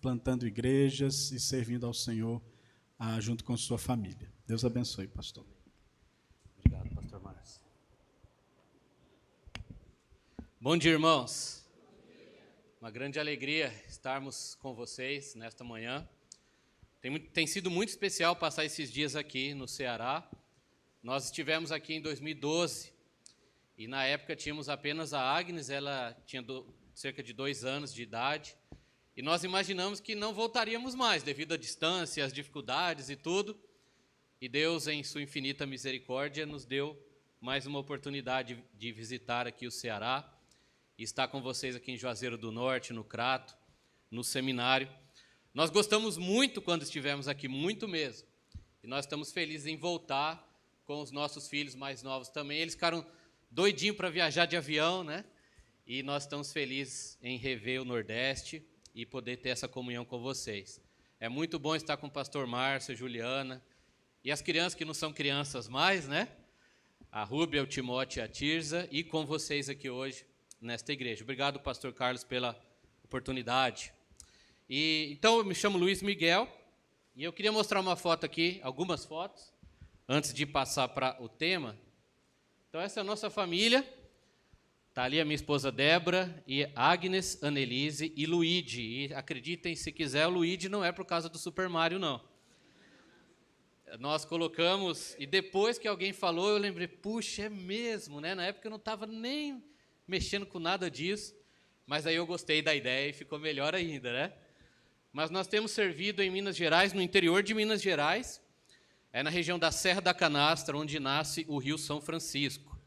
plantando igrejas e servindo ao Senhor junto com sua família. Deus abençoe, pastor. Obrigado, pastor Márcio. Bom dia, irmãos. Uma grande alegria estarmos com vocês nesta manhã. Tem sido muito especial passar esses dias aqui no Ceará. Nós estivemos aqui em 2012 e na época tínhamos apenas a Agnes, ela tinha cerca de 2 anos de idade. E nós imaginamos que não voltaríamos mais, devido à distância, às dificuldades e tudo. E Deus, em sua infinita misericórdia, nos deu mais uma oportunidade de visitar aqui o Ceará e estar com vocês aqui em Juazeiro do Norte, no Crato, no seminário. Nós gostamos muito quando estivemos aqui, muito mesmo. E nós estamos felizes em voltar com os nossos filhos mais novos também. Eles ficaram doidinhos para viajar de avião, né? E nós estamos felizes em rever o Nordeste e poder ter essa comunhão com vocês. É muito bom estar com o pastor Márcio, a Juliana, e as crianças que não são crianças mais, né? A Rúbia, o Timóteo e a Tirza, e com vocês aqui hoje, nesta igreja. Obrigado, pastor Carlos, pela oportunidade. Então, eu me chamo Luiz Miguel, e eu queria mostrar uma foto aqui, algumas fotos, antes de passar para o tema. Então, essa é a nossa família. Está ali a minha esposa Débora, e Agnes, Annelise e Luigi. E acreditem, se quiser, o Luigi não é por causa do Super Mario, não. Nós colocamos, e depois que alguém falou, eu lembrei, puxa, é mesmo, né? Na época eu não estava nem mexendo com nada disso, mas aí eu gostei da ideia e ficou melhor ainda, né? Mas nós temos servido em Minas Gerais, no interior de Minas Gerais, na região da Serra da Canastra, onde nasce o Rio São Francisco.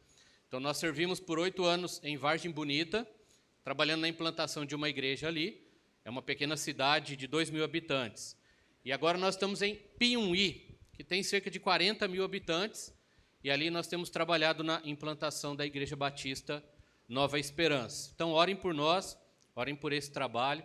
Então, nós servimos por 8 anos em Vargem Bonita, trabalhando na implantação de uma igreja ali. É uma pequena cidade de 2.000 habitantes. E agora nós estamos em Piumhi, que tem cerca de 40.000 habitantes, e ali nós temos trabalhado na implantação da Igreja Batista Nova Esperança. Então, orem por nós, orem por esse trabalho.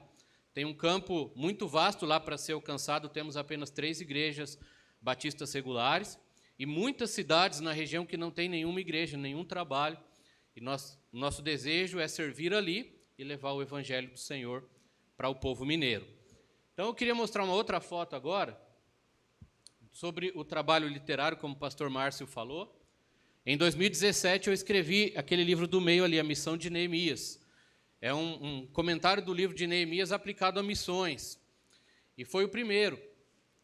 Tem um campo muito vasto lá para ser alcançado, temos apenas 3 igrejas batistas regulares, e muitas cidades na região que não tem nenhuma igreja, nenhum trabalho, e nosso desejo é servir ali e levar o Evangelho do Senhor para o povo mineiro. Então, eu queria mostrar uma outra foto agora, sobre o trabalho literário, como o pastor Márcio falou. Em 2017, eu escrevi aquele livro do meio ali, A Missão de Neemias. É um comentário do livro de Neemias aplicado a missões. E foi o primeiro.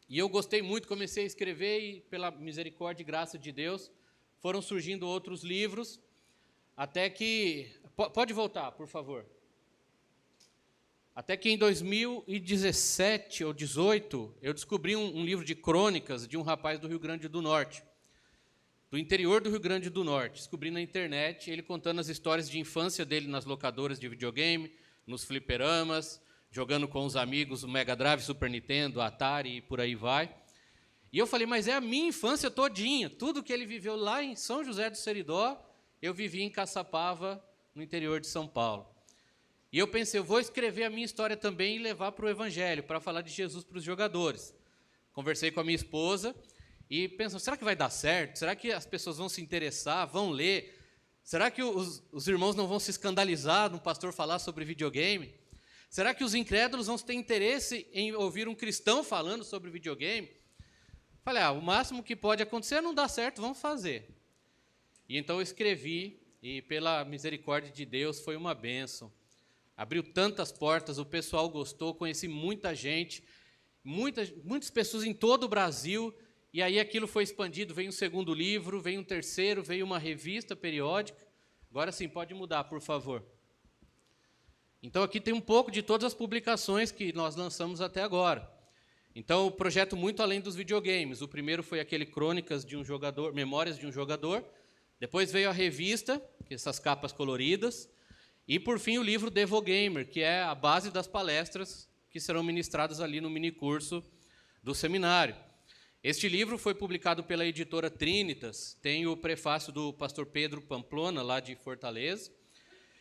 E eu gostei muito, comecei a escrever e, pela misericórdia e graça de Deus, foram surgindo outros livros, até que... Pode voltar, por favor. Até que em 2017 ou 2018, eu descobri um livro de crônicas de um rapaz do Rio Grande do Norte, do interior do Rio Grande do Norte. Descobri na internet, ele contando as histórias de infância dele nas locadoras de videogame, nos fliperamas, jogando com os amigos o Mega Drive, Super Nintendo, Atari e por aí vai. E eu falei, mas é a minha infância todinha. Tudo que ele viveu lá em São José do Seridó, eu vivi em Caçapava, no interior de São Paulo. E eu pensei, eu vou escrever a minha história também e levar para o Evangelho, para falar de Jesus para os jogadores. Conversei com a minha esposa e pensei, será que vai dar certo? Será que as pessoas vão se interessar, vão ler? Será que os irmãos não vão se escandalizar no pastor falar sobre videogame? Será que os incrédulos vão ter interesse em ouvir um cristão falando sobre videogame? Falei, o máximo que pode acontecer é não dar certo, vamos fazer. E então eu escrevi, e pela misericórdia de Deus foi uma bênção. Abriu tantas portas, o pessoal gostou, conheci muita gente, muitas pessoas em todo o Brasil, e aí aquilo foi expandido, veio um segundo livro, veio um terceiro, veio uma revista periódica. Agora sim, pode mudar, por favor. Então, aqui tem um pouco de todas as publicações que nós lançamos até agora. Então, o projeto muito além dos videogames. O primeiro foi aquele Crônicas de um Jogador, Memórias de um Jogador. Depois veio a revista, que essas capas coloridas. E, por fim, o livro Devogamer, que é a base das palestras que serão ministradas ali no minicurso do seminário. Este livro foi publicado pela editora Trinitas, tem o prefácio do pastor Pedro Pamplona, lá de Fortaleza.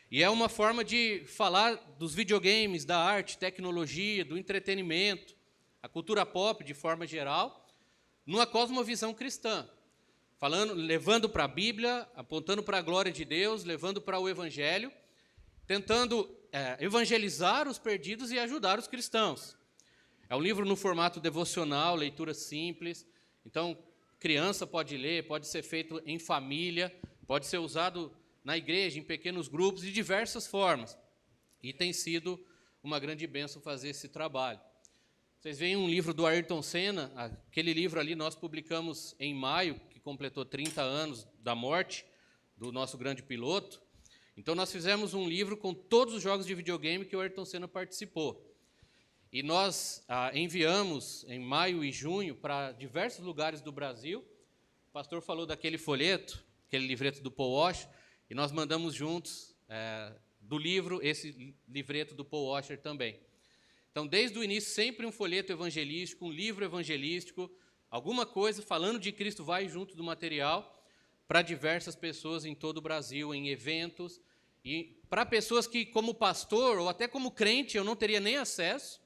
E é uma forma de falar dos videogames, da arte, tecnologia, do entretenimento, a cultura pop de forma geral, numa cosmovisão cristã, levando para a Bíblia, apontando para a glória de Deus, levando para o Evangelho, tentando evangelizar os perdidos e ajudar os cristãos. É um livro no formato devocional, leitura simples. Então, criança pode ler, pode ser feito em família, pode ser usado na igreja, em pequenos grupos, de diversas formas. E tem sido uma grande bênção fazer esse trabalho. Vocês veem um livro do Ayrton Senna, aquele livro ali nós publicamos em maio, que completou 30 anos da morte do nosso grande piloto. Então, nós fizemos um livro com todos os jogos de videogame que o Ayrton Senna participou. E nós enviamos em maio e junho para diversos lugares do Brasil. O pastor falou daquele folheto, aquele livreto do Paul Washer, e nós mandamos juntos do livro esse livreto do Paul Washer também. Então, desde o início, sempre um folheto evangelístico, um livro evangelístico, alguma coisa falando de Cristo vai junto do material para diversas pessoas em todo o Brasil, em eventos, e para pessoas que, como pastor ou até como crente, eu não teria nem acesso,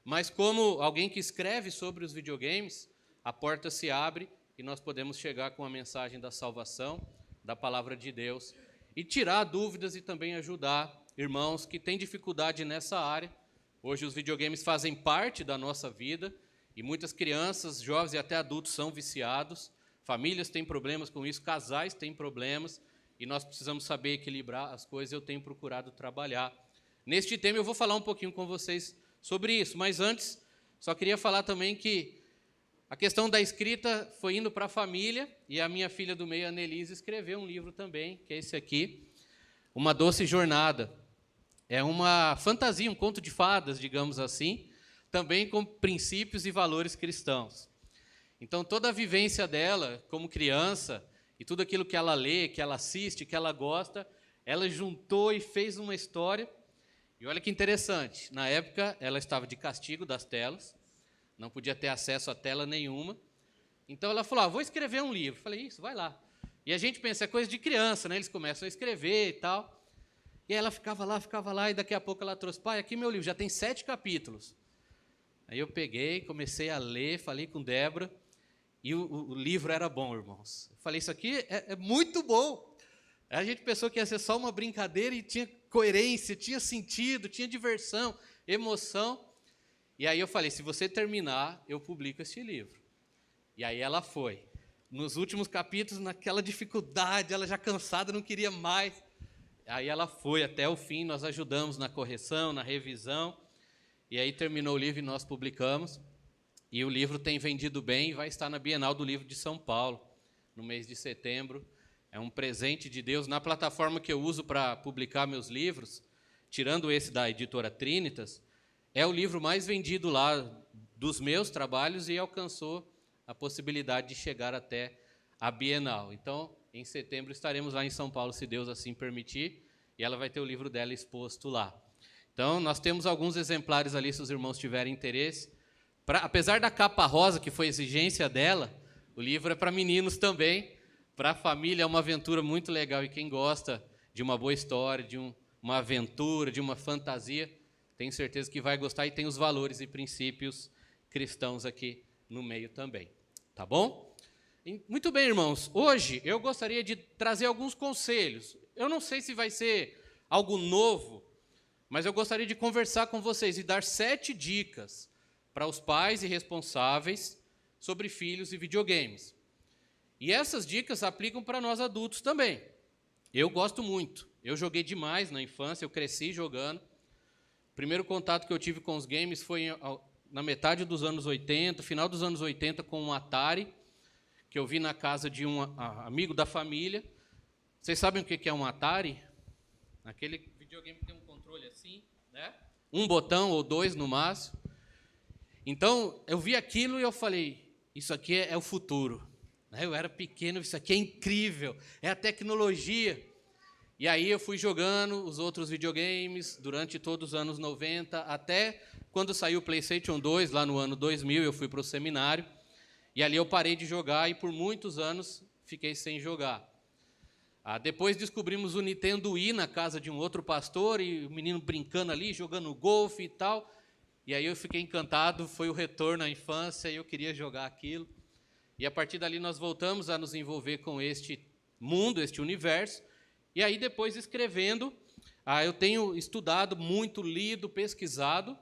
mas como alguém que escreve sobre os videogames, a porta se abre e nós podemos chegar com a mensagem da salvação, da palavra de Deus, e tirar dúvidas e também ajudar irmãos que têm dificuldade nessa área. Hoje os videogames fazem parte da nossa vida e muitas crianças, jovens e até adultos são viciados, famílias têm problemas com isso, casais têm problemas e nós precisamos saber equilibrar as coisas. Eu tenho procurado trabalhar. Neste tema eu vou falar um pouquinho com vocês sobre isso, mas antes só queria falar também que a questão da escrita foi indo para a família e a minha filha do meio, a Annelise, escreveu um livro também, que é esse aqui, Uma Doce Jornada. É uma fantasia, um conto de fadas, digamos assim, também com princípios e valores cristãos. Então, toda a vivência dela como criança e tudo aquilo que ela lê, que ela assiste, que ela gosta, ela juntou e fez uma história. E olha que interessante, na época ela estava de castigo das telas, não podia ter acesso a tela nenhuma. Então ela falou, vou escrever um livro. Falei, isso, vai lá. E a gente pensa, é coisa de criança, né? Eles começam a escrever e tal. E aí ela ficava lá, e daqui a pouco ela trouxe, pai, aqui meu livro, já tem 7 capítulos. Aí eu peguei, comecei a ler, falei com Débora, e o livro era bom, irmãos. Eu falei, isso aqui é muito bom. A gente pensou que ia ser só uma brincadeira e tinha coerência, tinha sentido, tinha diversão, emoção. E aí eu falei, se você terminar, eu publico este livro. E aí ela foi. Nos últimos capítulos, naquela dificuldade, ela já cansada, não queria mais. Aí ela foi até o fim, nós ajudamos na correção, na revisão. E aí terminou o livro e nós publicamos. E o livro tem vendido bem e vai estar na Bienal do Livro de São Paulo, no mês de setembro. É um presente de Deus. Na plataforma que eu uso para publicar meus livros, tirando esse da editora Trinitas, é o livro mais vendido lá dos meus trabalhos e alcançou a possibilidade de chegar até a Bienal. Então, em setembro, estaremos lá em São Paulo, se Deus assim permitir, e ela vai ter o livro dela exposto lá. Então, nós temos alguns exemplares ali, se os irmãos tiverem interesse. Apesar da capa rosa, que foi exigência dela, o livro é para meninos também, para a família, é uma aventura muito legal, e quem gosta de uma boa história, de uma aventura, de uma fantasia, tenho certeza que vai gostar, e tem os valores e princípios cristãos aqui no meio também. Tá bom? Muito bem, irmãos. Hoje eu gostaria de trazer alguns conselhos. Eu não sei se vai ser algo novo, mas eu gostaria de conversar com vocês e dar 7 dicas para os pais e responsáveis sobre filhos e videogames. E essas dicas aplicam para nós adultos também. Eu gosto muito. Eu joguei demais na infância, eu cresci jogando. O primeiro contato que eu tive com os games foi na metade dos anos 80, final dos anos 80, com um Atari, que eu vi na casa de um amigo da família. Vocês sabem o que é um Atari? Aquele videogame que tem um controle assim, né? Um botão ou 2 no máximo. Então, eu vi aquilo e eu falei, isso aqui é o futuro. Eu era pequeno, isso aqui é incrível, é a tecnologia. E aí eu fui jogando os outros videogames durante todos os anos 90, até quando saiu o PlayStation 2, lá no ano 2000, eu fui para o seminário, e ali eu parei de jogar e por muitos anos fiquei sem jogar. Depois descobrimos o Nintendo Wii na casa de um outro pastor, e o menino brincando ali, jogando golfe e tal, e aí eu fiquei encantado, foi o retorno à infância, e eu queria jogar aquilo. E a partir dali nós voltamos a nos envolver com este mundo, este universo, e aí depois escrevendo, eu tenho estudado muito, lido, pesquisado,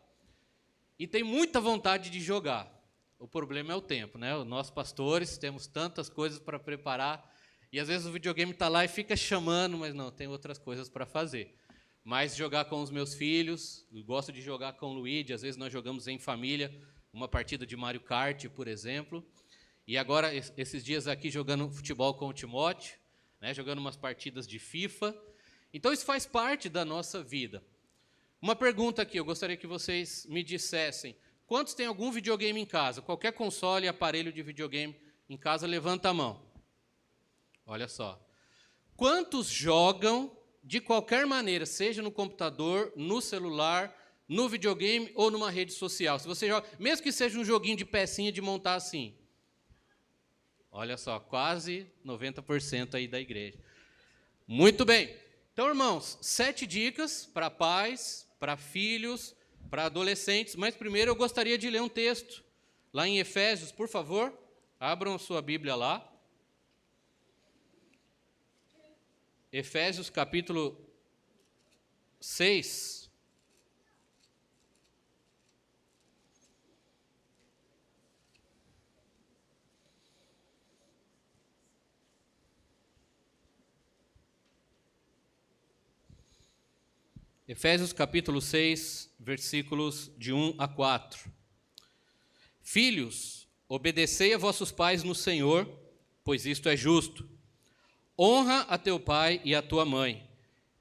e tem muita vontade de jogar. O problema é o tempo, né? Nós pastores temos tantas coisas para preparar e às vezes o videogame está lá e fica chamando, mas não, tem outras coisas para fazer. Mas jogar com os meus filhos, eu gosto de jogar com o Luigi, às vezes nós jogamos em família, uma partida de Mario Kart, por exemplo. E agora, esses dias aqui, jogando futebol com o Timóteo, né, jogando umas partidas de FIFA. Então, isso faz parte da nossa vida. Uma pergunta aqui, eu gostaria que vocês me dissessem. Quantos têm algum videogame em casa? Qualquer console, aparelho de videogame em casa, levanta a mão. Olha só. Quantos jogam de qualquer maneira, seja no computador, no celular, no videogame ou numa rede social? Se você joga, mesmo que seja um joguinho de pecinha de montar assim. Olha só, quase 90% aí da igreja. Muito bem. Então, irmãos, 7 dicas para pais, para filhos, para adolescentes. Mas primeiro eu gostaria de ler um texto lá em Efésios, por favor. Abram a sua Bíblia lá. Efésios capítulo 6. Efésios capítulo 6, versículos de 1 a 4. Filhos, obedecei a vossos pais no Senhor, pois isto é justo. Honra a teu pai e a tua mãe,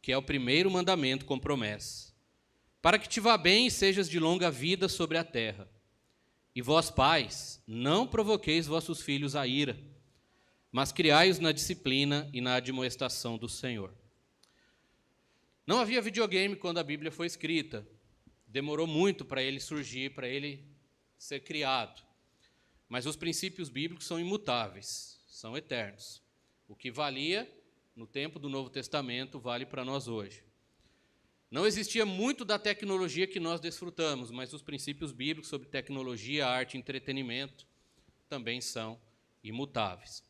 que é o primeiro mandamento com promessa, para que te vá bem e sejas de longa vida sobre a terra. E vós, pais, não provoqueis vossos filhos à ira, mas criai-os na disciplina e na admoestação do Senhor. Não havia videogame quando a Bíblia foi escrita. Demorou muito para ele surgir, para ele ser criado. Mas os princípios bíblicos são imutáveis, são eternos. O que valia no tempo do Novo Testamento vale para nós hoje. Não existia muito da tecnologia que nós desfrutamos, mas os princípios bíblicos sobre tecnologia, arte e entretenimento também são imutáveis.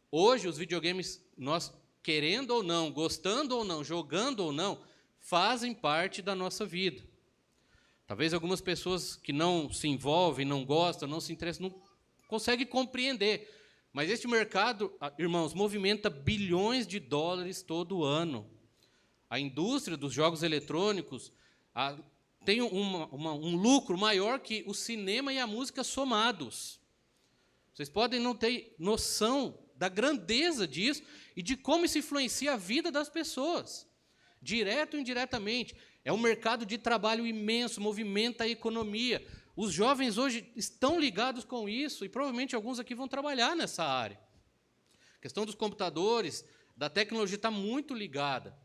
Hoje, os videogames, nós querendo ou não, gostando ou não, jogando ou não, fazem parte da nossa vida. Talvez algumas pessoas que não se envolvem, não gostam, não se interessam, não conseguem compreender. Mas este mercado, irmãos, movimenta bilhões de dólares todo ano. A indústria dos jogos eletrônicos tem um lucro maior que o cinema e a música somados. Vocês podem não ter noção da grandeza disso e de como isso influencia a vida das pessoas, direto ou indiretamente. É um mercado de trabalho imenso, movimenta a economia. Os jovens hoje estão ligados com isso e provavelmente alguns aqui vão trabalhar nessa área. A questão dos computadores, da tecnologia está muito ligada.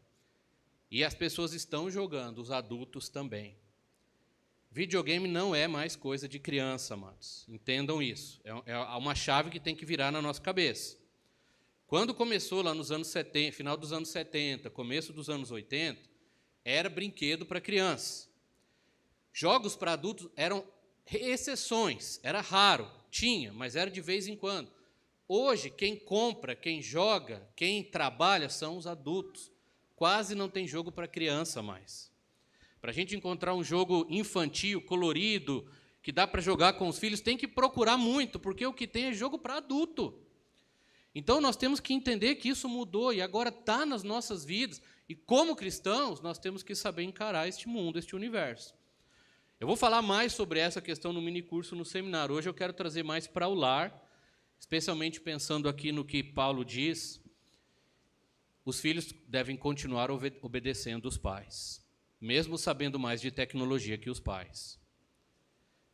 E as pessoas estão jogando, os adultos também. Videogame não é mais coisa de criança, amados. Entendam isso. É uma chave que tem que virar na nossa cabeça. Quando começou lá nos anos 70, final dos anos 70, começo dos anos 80, era brinquedo para criança. Jogos para adultos eram exceções, era raro, tinha, mas era de vez em quando. Hoje, quem compra, quem joga, quem trabalha são os adultos. Quase não tem jogo para criança mais. Para a gente encontrar um jogo infantil, colorido, que dá para jogar com os filhos, tem que procurar muito, porque o que tem é jogo para adulto. Então, nós temos que entender que isso mudou e agora está nas nossas vidas. E, como cristãos, nós temos que saber encarar este mundo, este universo. Eu vou falar mais sobre essa questão no minicurso no seminário. Hoje eu quero trazer mais para o lar, especialmente pensando aqui no que Paulo diz. Os filhos devem continuar obedecendo os pais, mesmo sabendo mais de tecnologia que os pais,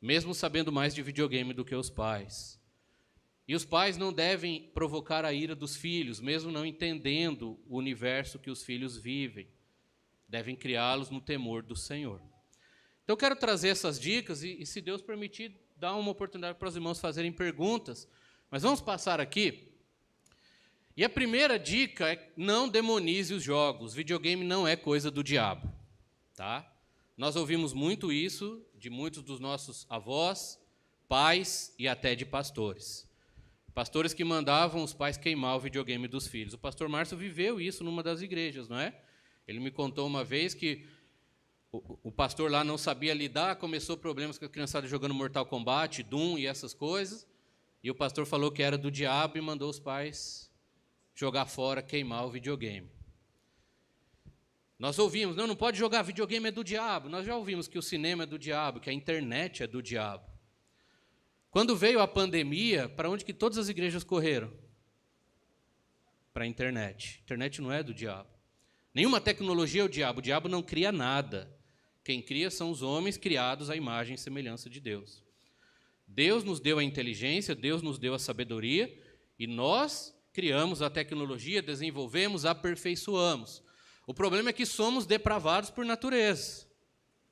mesmo sabendo mais de videogame do que os pais. E os pais não devem provocar a ira dos filhos, mesmo não entendendo o universo que os filhos vivem. Devem criá-los no temor do Senhor. Então, eu quero trazer essas dicas e, se Deus permitir, dar uma oportunidade para os irmãos fazerem perguntas. Mas vamos passar aqui. E a primeira dica é: não demonize os jogos. Videogame não é coisa do diabo. Tá? Nós ouvimos muito isso de muitos dos nossos avós, pais e até de pastores. Pastores que mandavam os pais queimar o videogame dos filhos. O pastor Márcio viveu isso numa das igrejas, não é? Ele me contou uma vez que o pastor lá não sabia lidar, começou problemas com a criançada jogando Mortal Kombat, Doom e essas coisas, e o pastor falou que era do diabo e mandou os pais jogar fora, queimar o videogame. Nós ouvimos, não pode jogar, videogame é do diabo. Nós já ouvimos que o cinema é do diabo, que a internet é do diabo. Quando veio a pandemia, para onde que todas as igrejas correram? Para a internet. A internet não é do diabo. Nenhuma tecnologia é o diabo não cria nada. Quem cria são os homens criados à imagem e semelhança de Deus. Deus nos deu a inteligência, Deus nos deu a sabedoria, e nós criamos a tecnologia, desenvolvemos, aperfeiçoamos. O problema é que somos depravados por natureza.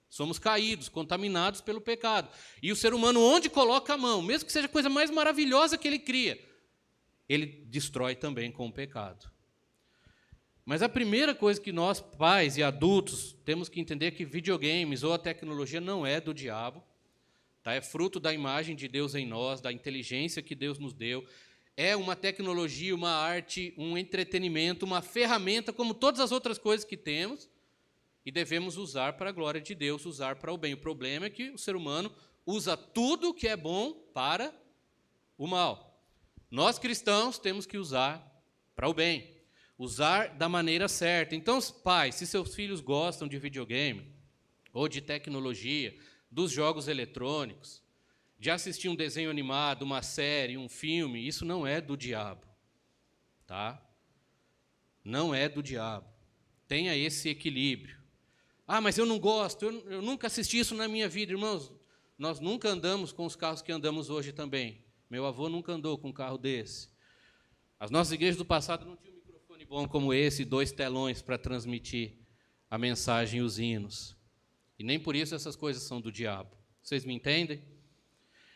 Somos caídos, contaminados pelo pecado. E o ser humano, onde coloca a mão, mesmo que seja a coisa mais maravilhosa que ele cria, ele destrói também com o pecado. Mas a primeira coisa que nós, pais e adultos, temos que entender é que videogames ou a tecnologia não é do diabo, tá? É fruto da imagem de Deus em nós, da inteligência que Deus nos deu. É uma tecnologia, uma arte, um entretenimento, uma ferramenta, como todas as outras coisas que temos, e devemos usar para a glória de Deus, usar para o bem. O problema é que o ser humano usa tudo que é bom para o mal. Nós, cristãos, temos que usar para o bem, usar da maneira certa. Então, pais, se seus filhos gostam de videogame ou de tecnologia, dos jogos eletrônicos, de assistir um desenho animado, uma série, um filme, isso não é do diabo, tá? Não é do diabo. Tenha esse equilíbrio. Ah, mas eu não gosto, eu nunca assisti isso na minha vida. Irmãos, nós nunca andamos com os carros que andamos hoje também. Meu avô nunca andou com um carro desse. As nossas igrejas do passado não tinham um microfone bom como esse, 2 telões para transmitir a mensagem e os hinos. E nem por isso essas coisas são do diabo. Vocês me entendem?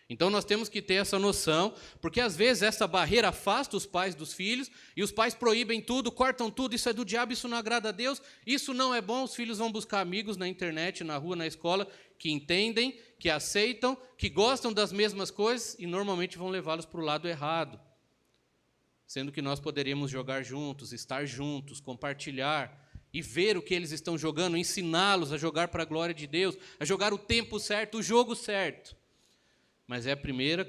Então nós temos que ter essa noção, porque às vezes essa barreira afasta os pais dos filhos, e os pais proíbem tudo, cortam tudo, isso é do diabo, isso não agrada a Deus, isso não é bom. Os filhos vão buscar amigos na internet, na rua, na escola, que entendem, que aceitam, que gostam das mesmas coisas, e normalmente vão levá-los para o lado errado. Sendo que nós poderíamos jogar juntos, estar juntos, compartilhar, e ver o que eles estão jogando, ensiná-los a jogar para a glória de Deus, a jogar o tempo certo, o jogo certo. Mas é a primeira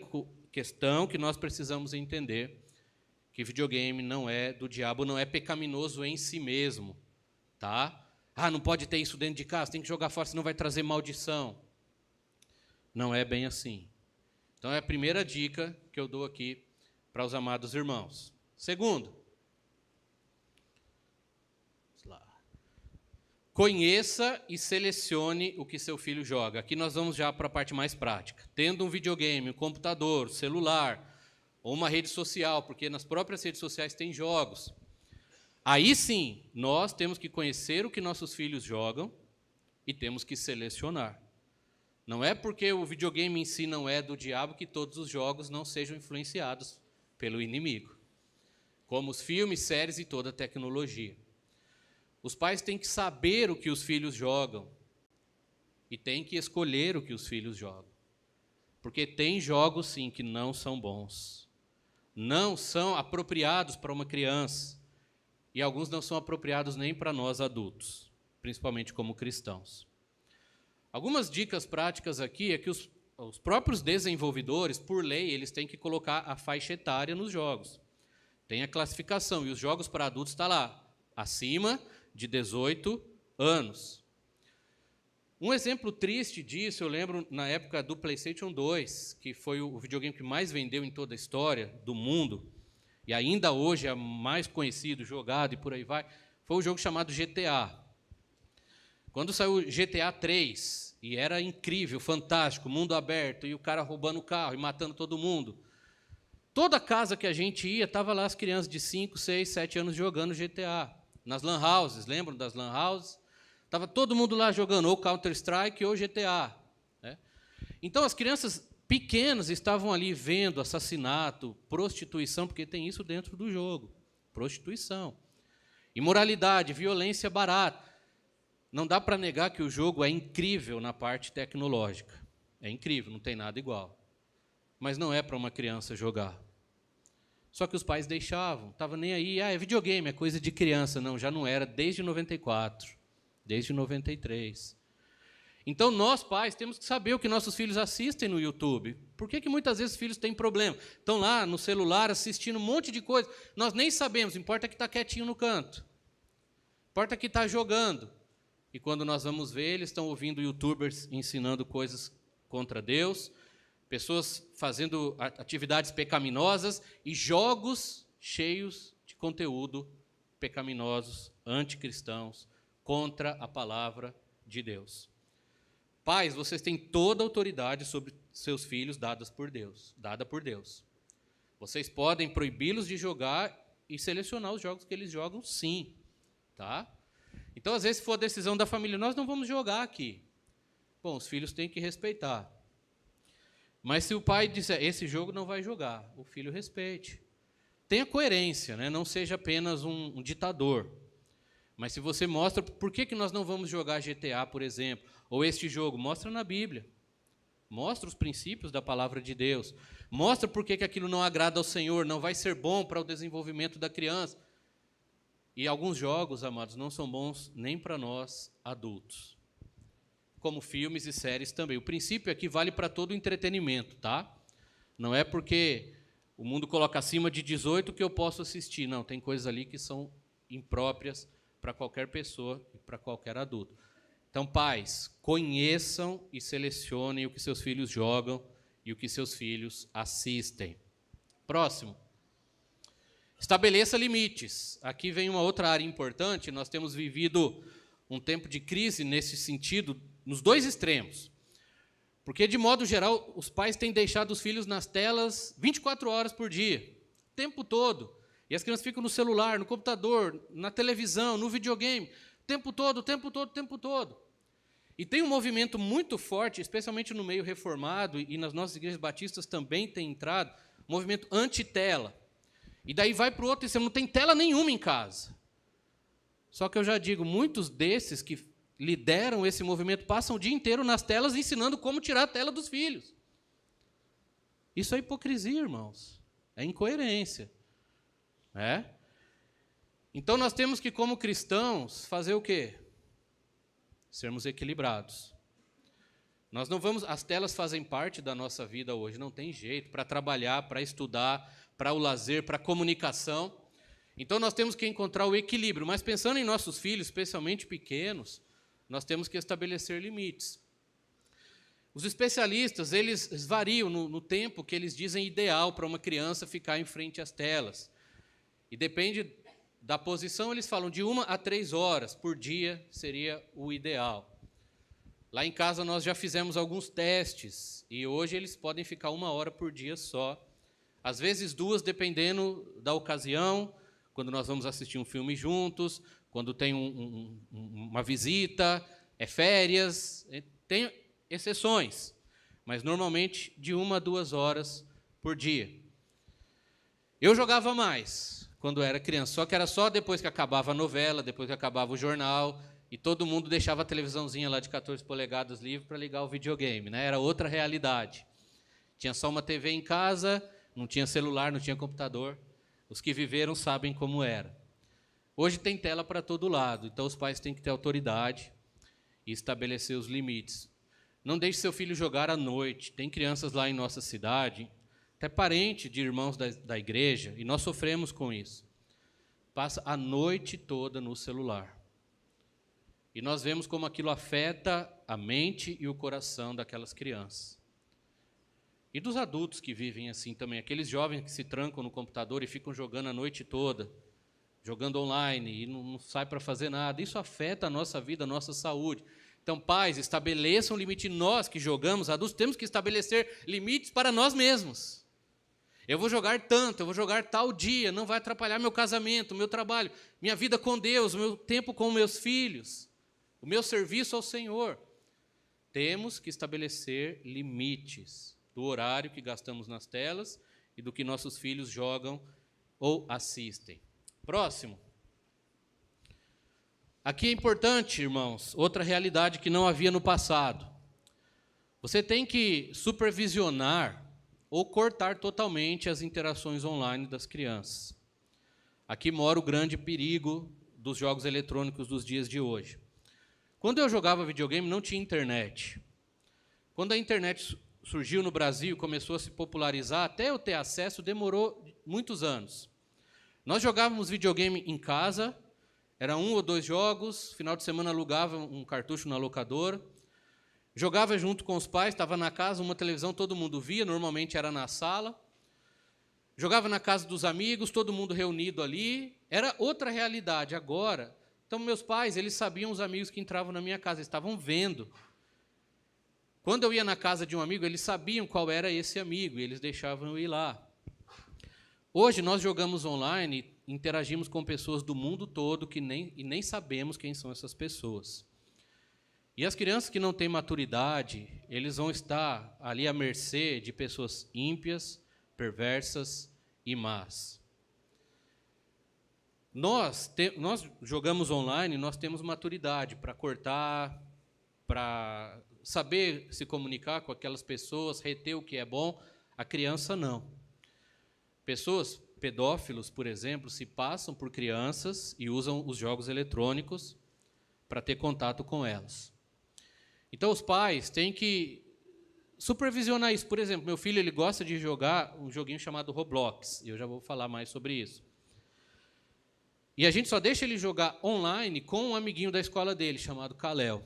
questão que nós precisamos entender, que videogame não é do diabo, não é pecaminoso em si mesmo, tá? Ah, não pode ter isso dentro de casa, tem que jogar fora, senão vai trazer maldição. Não é bem assim. Então é a primeira dica que eu dou aqui para os amados irmãos. Segundo, conheça e selecione o que seu filho joga. Aqui nós vamos já para a parte mais prática. Tendo um videogame, um computador, celular, ou uma rede social, porque nas próprias redes sociais tem jogos. Aí sim, nós temos que conhecer o que nossos filhos jogam e temos que selecionar. Não é porque o videogame em si não é do diabo que todos os jogos não sejam influenciados pelo inimigo, como os filmes, séries e toda a tecnologia. Os pais têm que saber o que os filhos jogam e têm que escolher o que os filhos jogam. Porque tem jogos, sim, que não são bons. Não são apropriados para uma criança. E alguns não são apropriados nem para nós adultos, principalmente como cristãos. Algumas dicas práticas aqui é que os próprios desenvolvedores, por lei, eles têm que colocar a faixa etária nos jogos. Tem a classificação, e os jogos para adultos estão lá, acima de 18 anos. Um exemplo triste disso, eu lembro na época do PlayStation 2, que foi o videogame que mais vendeu em toda a história do mundo, e ainda hoje é mais conhecido, jogado e por aí vai, foi um jogo chamado GTA. Quando saiu GTA 3, e era incrível, fantástico, mundo aberto, e o cara roubando o carro e matando todo mundo, toda casa que a gente ia, estava lá as crianças de 5, 6, 7 anos jogando GTA. Nas lan houses, lembram das lan houses? Estava todo mundo lá jogando ou Counter-Strike ou GTA. Né? Então, as crianças pequenas estavam ali vendo assassinato, prostituição, porque tem isso dentro do jogo. Prostituição. Imoralidade, violência barata. Não dá para negar que o jogo é incrível na parte tecnológica. É incrível, não tem nada igual. Mas não é para uma criança jogar. Só que os pais deixavam, estavam nem aí. Ah, é videogame, é coisa de criança. Não, já não era desde 94, desde 93. Então, nós, pais, temos que saber o que nossos filhos assistem no YouTube. Por que muitas vezes os filhos têm problema? Estão lá no celular assistindo um monte de coisa. Nós nem sabemos, importa que está quietinho no canto. Importa que está jogando. E quando nós vamos ver, eles estão ouvindo youtubers ensinando coisas contra Deus, pessoas fazendo atividades pecaminosas e jogos cheios de conteúdo pecaminosos, anticristãos, contra a palavra de Deus. Pais, vocês têm toda a autoridade sobre seus filhos dada por Deus. Vocês podem proibi-los de jogar e selecionar os jogos que eles jogam, sim. Tá? Então, às vezes, se for a decisão da família, nós não vamos jogar aqui. Bom, os filhos têm que respeitar. Mas se o pai disser, esse jogo não vai jogar, o filho respeite. Tenha coerência, né? Não seja apenas um ditador. Mas se você mostra, por que nós não vamos jogar GTA, por exemplo, ou este jogo? Mostra na Bíblia. Mostra os princípios da palavra de Deus. Mostra por que aquilo não agrada ao Senhor, não vai ser bom para o desenvolvimento da criança. E alguns jogos, amados, não são bons nem para nós adultos. Como filmes e séries também. O princípio aqui vale para todo o entretenimento, tá? Não é porque o mundo coloca acima de 18 que eu posso assistir. Não, tem coisas ali que são impróprias para qualquer pessoa e para qualquer adulto. Então, pais, conheçam e selecionem o que seus filhos jogam e o que seus filhos assistem. Próximo. Estabeleça limites. Aqui vem uma outra área importante. Nós temos vivido um tempo de crise nesse sentido, nos dois extremos. Porque, de modo geral, os pais têm deixado os filhos nas telas 24 horas por dia, o tempo todo. E as crianças ficam no celular, no computador, na televisão, no videogame, o tempo todo, o tempo todo, o tempo todo. E tem um movimento muito forte, especialmente no meio reformado, e nas nossas igrejas batistas também tem entrado, um movimento anti-tela. E daí vai para o outro e você não tem tela nenhuma em casa. Só que eu já digo, muitos desses que lideram esse movimento passam o dia inteiro nas telas ensinando como tirar a tela dos filhos. Isso é hipocrisia, irmãos. É incoerência. Então, nós temos que, como cristãos, fazer o quê? Sermos equilibrados. Nós não vamos... As telas fazem parte da nossa vida hoje, não tem jeito, para trabalhar, para estudar, para o lazer, para a comunicação. Então, nós temos que encontrar o equilíbrio. Mas, pensando em nossos filhos, especialmente pequenos, nós temos que estabelecer limites. Os especialistas, eles variam no tempo que eles dizem ideal para uma criança ficar em frente às telas. E depende da posição, eles falam de 1 a 3 horas por dia seria o ideal. Lá em casa nós já fizemos alguns testes e hoje eles podem ficar 1 hora por dia só. Às vezes 2, dependendo da ocasião, quando nós vamos assistir um filme juntos, quando tem uma visita, férias, tem exceções, mas normalmente de 1 a 2 horas por dia. Eu jogava mais quando era criança, só que era só depois que acabava a novela, depois que acabava o jornal, e todo mundo deixava a televisãozinha lá de 14 polegadas livre para ligar o videogame, né? Era outra realidade. Tinha só uma TV em casa, não tinha celular, não tinha computador. Os que viveram sabem como era. Hoje tem tela para todo lado, então os pais têm que ter autoridade e estabelecer os limites. Não deixe seu filho jogar à noite. Tem crianças lá em nossa cidade, até parente de irmãos da igreja, e nós sofremos com isso. Passa a noite toda no celular. E nós vemos como aquilo afeta a mente e o coração daquelas crianças. E dos adultos que vivem assim também, aqueles jovens que se trancam no computador e ficam jogando a noite toda, jogando online e não sai para fazer nada. Isso afeta a nossa vida, a nossa saúde. Então, pais, estabeleçam um limite. Nós que jogamos, adultos, temos que estabelecer limites para nós mesmos. Eu vou jogar tanto, eu vou jogar tal dia, não vai atrapalhar meu casamento, meu trabalho, minha vida com Deus, meu tempo com meus filhos, o meu serviço ao Senhor. Temos que estabelecer limites do horário que gastamos nas telas e do que nossos filhos jogam ou assistem. Próximo. Aqui é importante, irmãos, outra realidade que não havia no passado. Você tem que supervisionar ou cortar totalmente as interações online das crianças. Aqui mora o grande perigo dos jogos eletrônicos dos dias de hoje. Quando eu jogava videogame, não tinha internet. Quando a internet surgiu no Brasil, começou a se popularizar, até eu ter acesso, demorou muitos anos. Nós jogávamos videogame em casa, era 1 ou 2 jogos, final de semana alugava um cartucho na locadora, jogava junto com os pais, estava na casa, uma televisão, todo mundo via, normalmente era na sala. Jogava na casa dos amigos, todo mundo reunido ali, era outra realidade. Agora, então meus pais, eles sabiam os amigos que entravam na minha casa, eles estavam vendo. Quando eu ia na casa de um amigo, eles sabiam qual era esse amigo, e eles deixavam eu ir lá. Hoje nós jogamos online, interagimos com pessoas do mundo todo que nem sabemos quem são essas pessoas. E as crianças que não têm maturidade, eles vão estar ali à mercê de pessoas ímpias, perversas e más. Nós jogamos online, nós temos maturidade para cortar, para saber se comunicar com aquelas pessoas, reter o que é bom. A criança não. Pessoas, pedófilos, por exemplo, se passam por crianças e usam os jogos eletrônicos para ter contato com elas. Então, os pais têm que supervisionar isso. Por exemplo, meu filho ele gosta de jogar um joguinho chamado Roblox, e eu já vou falar mais sobre isso. E a gente só deixa ele jogar online com um amiguinho da escola dele, chamado Kalel.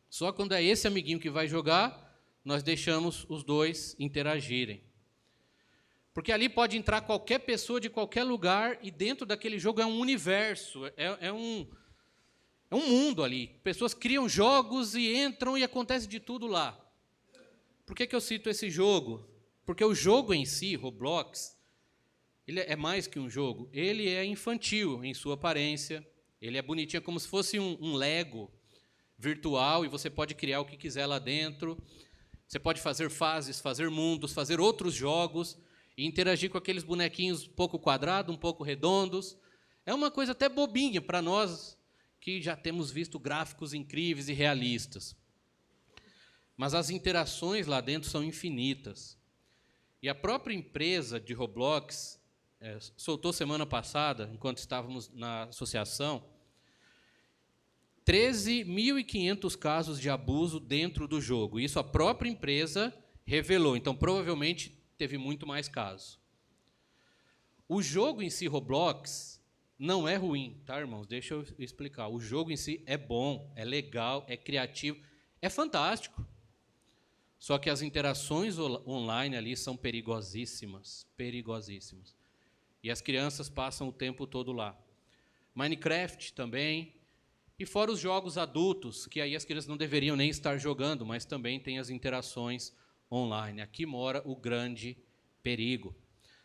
Só quando é esse amiguinho que vai jogar, nós deixamos os dois interagirem. Porque ali pode entrar qualquer pessoa de qualquer lugar, e dentro daquele jogo é um universo, é um mundo ali. Pessoas criam jogos e entram e acontece de tudo lá. Por que eu cito esse jogo? Porque o jogo em si, Roblox, ele é mais que um jogo. Ele é infantil em sua aparência, ele é bonitinho, como se fosse um Lego virtual, e você pode criar o que quiser lá dentro. Você pode fazer fases, fazer mundos, fazer outros jogos, e interagir com aqueles bonequinhos um pouco quadrados, um pouco redondos. É uma coisa até bobinha para nós, que já temos visto gráficos incríveis e realistas. Mas as interações lá dentro são infinitas. E a própria empresa de Roblox soltou semana passada, enquanto estávamos na associação, 13.500 casos de abuso dentro do jogo. Isso a própria empresa revelou. Então, provavelmente, teve muito mais casos. O jogo em si, Roblox, não é ruim, tá, irmãos? Deixa eu explicar. O jogo em si é bom, é legal, é criativo, é fantástico. Só que as interações online ali são perigosíssimas, perigosíssimas. E as crianças passam o tempo todo lá. Minecraft também. E fora os jogos adultos, que aí as crianças não deveriam nem estar jogando, mas também tem as interações online. Aqui mora o grande perigo.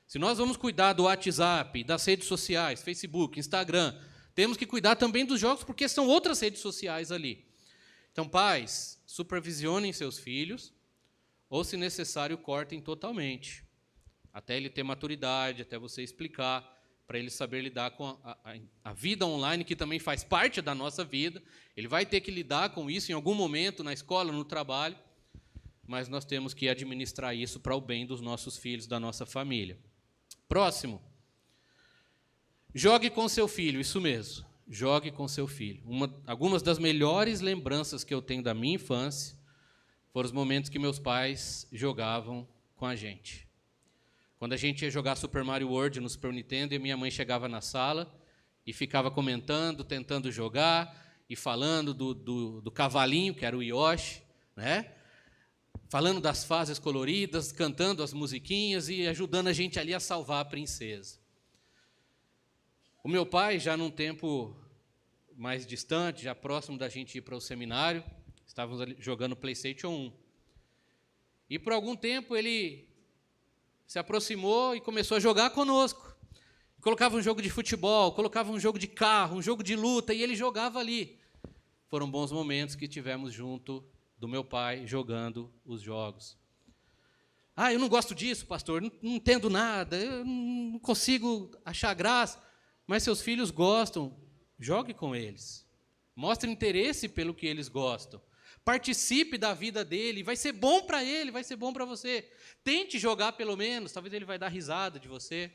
Se nós vamos cuidar do WhatsApp, das redes sociais, Facebook, Instagram, temos que cuidar também dos jogos, porque são outras redes sociais ali. Então, pais, supervisionem seus filhos, ou, se necessário, cortem totalmente, até ele ter maturidade, até você explicar, para ele saber lidar com a vida online, que também faz parte da nossa vida. Ele vai ter que lidar com isso em algum momento, na escola, no trabalho, mas nós temos que administrar isso para o bem dos nossos filhos, da nossa família. Próximo. Jogue com seu filho, isso mesmo. Jogue com seu filho. Algumas das melhores lembranças que eu tenho da minha infância foram os momentos que meus pais jogavam com a gente. Quando a gente ia jogar Super Mario World no Super Nintendo, e minha mãe chegava na sala e ficava comentando, tentando jogar, e falando do cavalinho, que era o Yoshi, né? Falando das fases coloridas, cantando as musiquinhas e ajudando a gente ali a salvar a princesa. O meu pai, já num tempo mais distante, já próximo da gente ir para o seminário, estávamos ali jogando PlayStation 1. E por algum tempo ele se aproximou e começou a jogar conosco. Colocava um jogo de futebol, colocava um jogo de carro, um jogo de luta, e ele jogava ali. Foram bons momentos que tivemos junto do meu pai, jogando os jogos. Eu não gosto disso, pastor, não entendo nada, eu não consigo achar graça. Mas seus filhos gostam, jogue com eles. Mostre interesse pelo que eles gostam. Participe da vida dele, vai ser bom para ele, vai ser bom para você. Tente jogar pelo menos, talvez ele vai dar risada de você.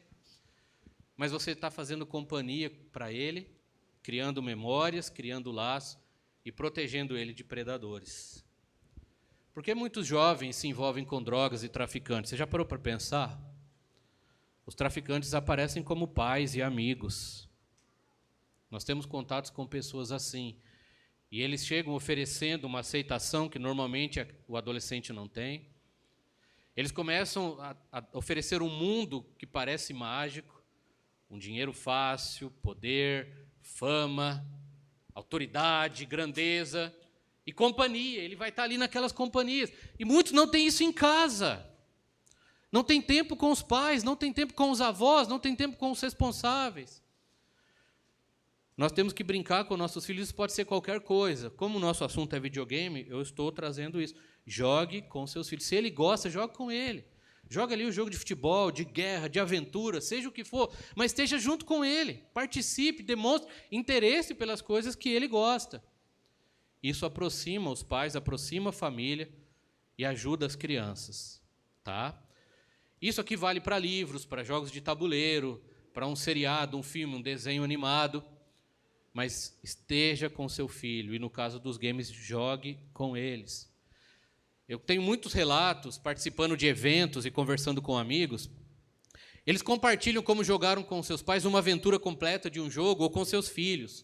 Mas você está fazendo companhia para ele, criando memórias, criando laços. e protegendo ele de predadores. Por que muitos jovens se envolvem com drogas e traficantes? Você já parou para pensar? Os traficantes aparecem como pais e amigos. Nós temos contatos com pessoas assim. E eles chegam oferecendo uma aceitação que normalmente o adolescente não tem. Eles começam a oferecer um mundo que parece mágico, um dinheiro fácil, poder, fama, autoridade, grandeza e companhia. Ele vai estar ali naquelas companhias. E muitos não têm isso em casa. Não tem tempo com os pais, não tem tempo com os avós, não tem tempo com os responsáveis. Nós temos que brincar com nossos filhos, isso pode ser qualquer coisa. Como o nosso assunto é videogame, eu estou trazendo isso. Jogue com seus filhos. Se ele gosta, jogue com ele. Joga ali o jogo de futebol, de guerra, de aventura, seja o que for, mas esteja junto com ele. Participe, demonstre interesse pelas coisas que ele gosta. Isso aproxima os pais, aproxima a família e ajuda as crianças. Tá? Isso aqui vale para livros, para jogos de tabuleiro, para um seriado, um filme, um desenho animado. Mas esteja com seu filho, e no caso dos games, jogue com eles. Eu tenho muitos relatos, participando de eventos e conversando com amigos, eles compartilham como jogaram com seus pais uma aventura completa de um jogo, ou com seus filhos.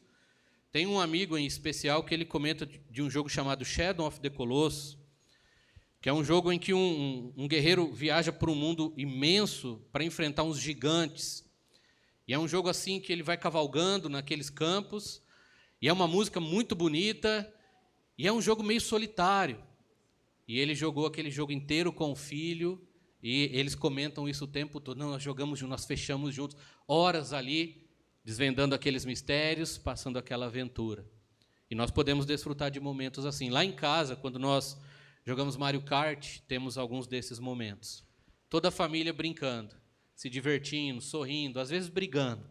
Tem um amigo em especial que ele comenta de um jogo chamado Shadow of the Colossus, que é um jogo em que um guerreiro viaja por um mundo imenso para enfrentar uns gigantes. E é um jogo assim que ele vai cavalgando naqueles campos, e é uma música muito bonita, e é um jogo meio solitário. E ele jogou aquele jogo inteiro com o filho, e eles comentam isso o tempo todo. Não, nós jogamos juntos, nós fechamos juntos, horas ali, desvendando aqueles mistérios, passando aquela aventura. E nós podemos desfrutar de momentos assim. Lá em casa, quando nós jogamos Mario Kart, temos alguns desses momentos. Toda a família brincando, se divertindo, sorrindo, às vezes brigando.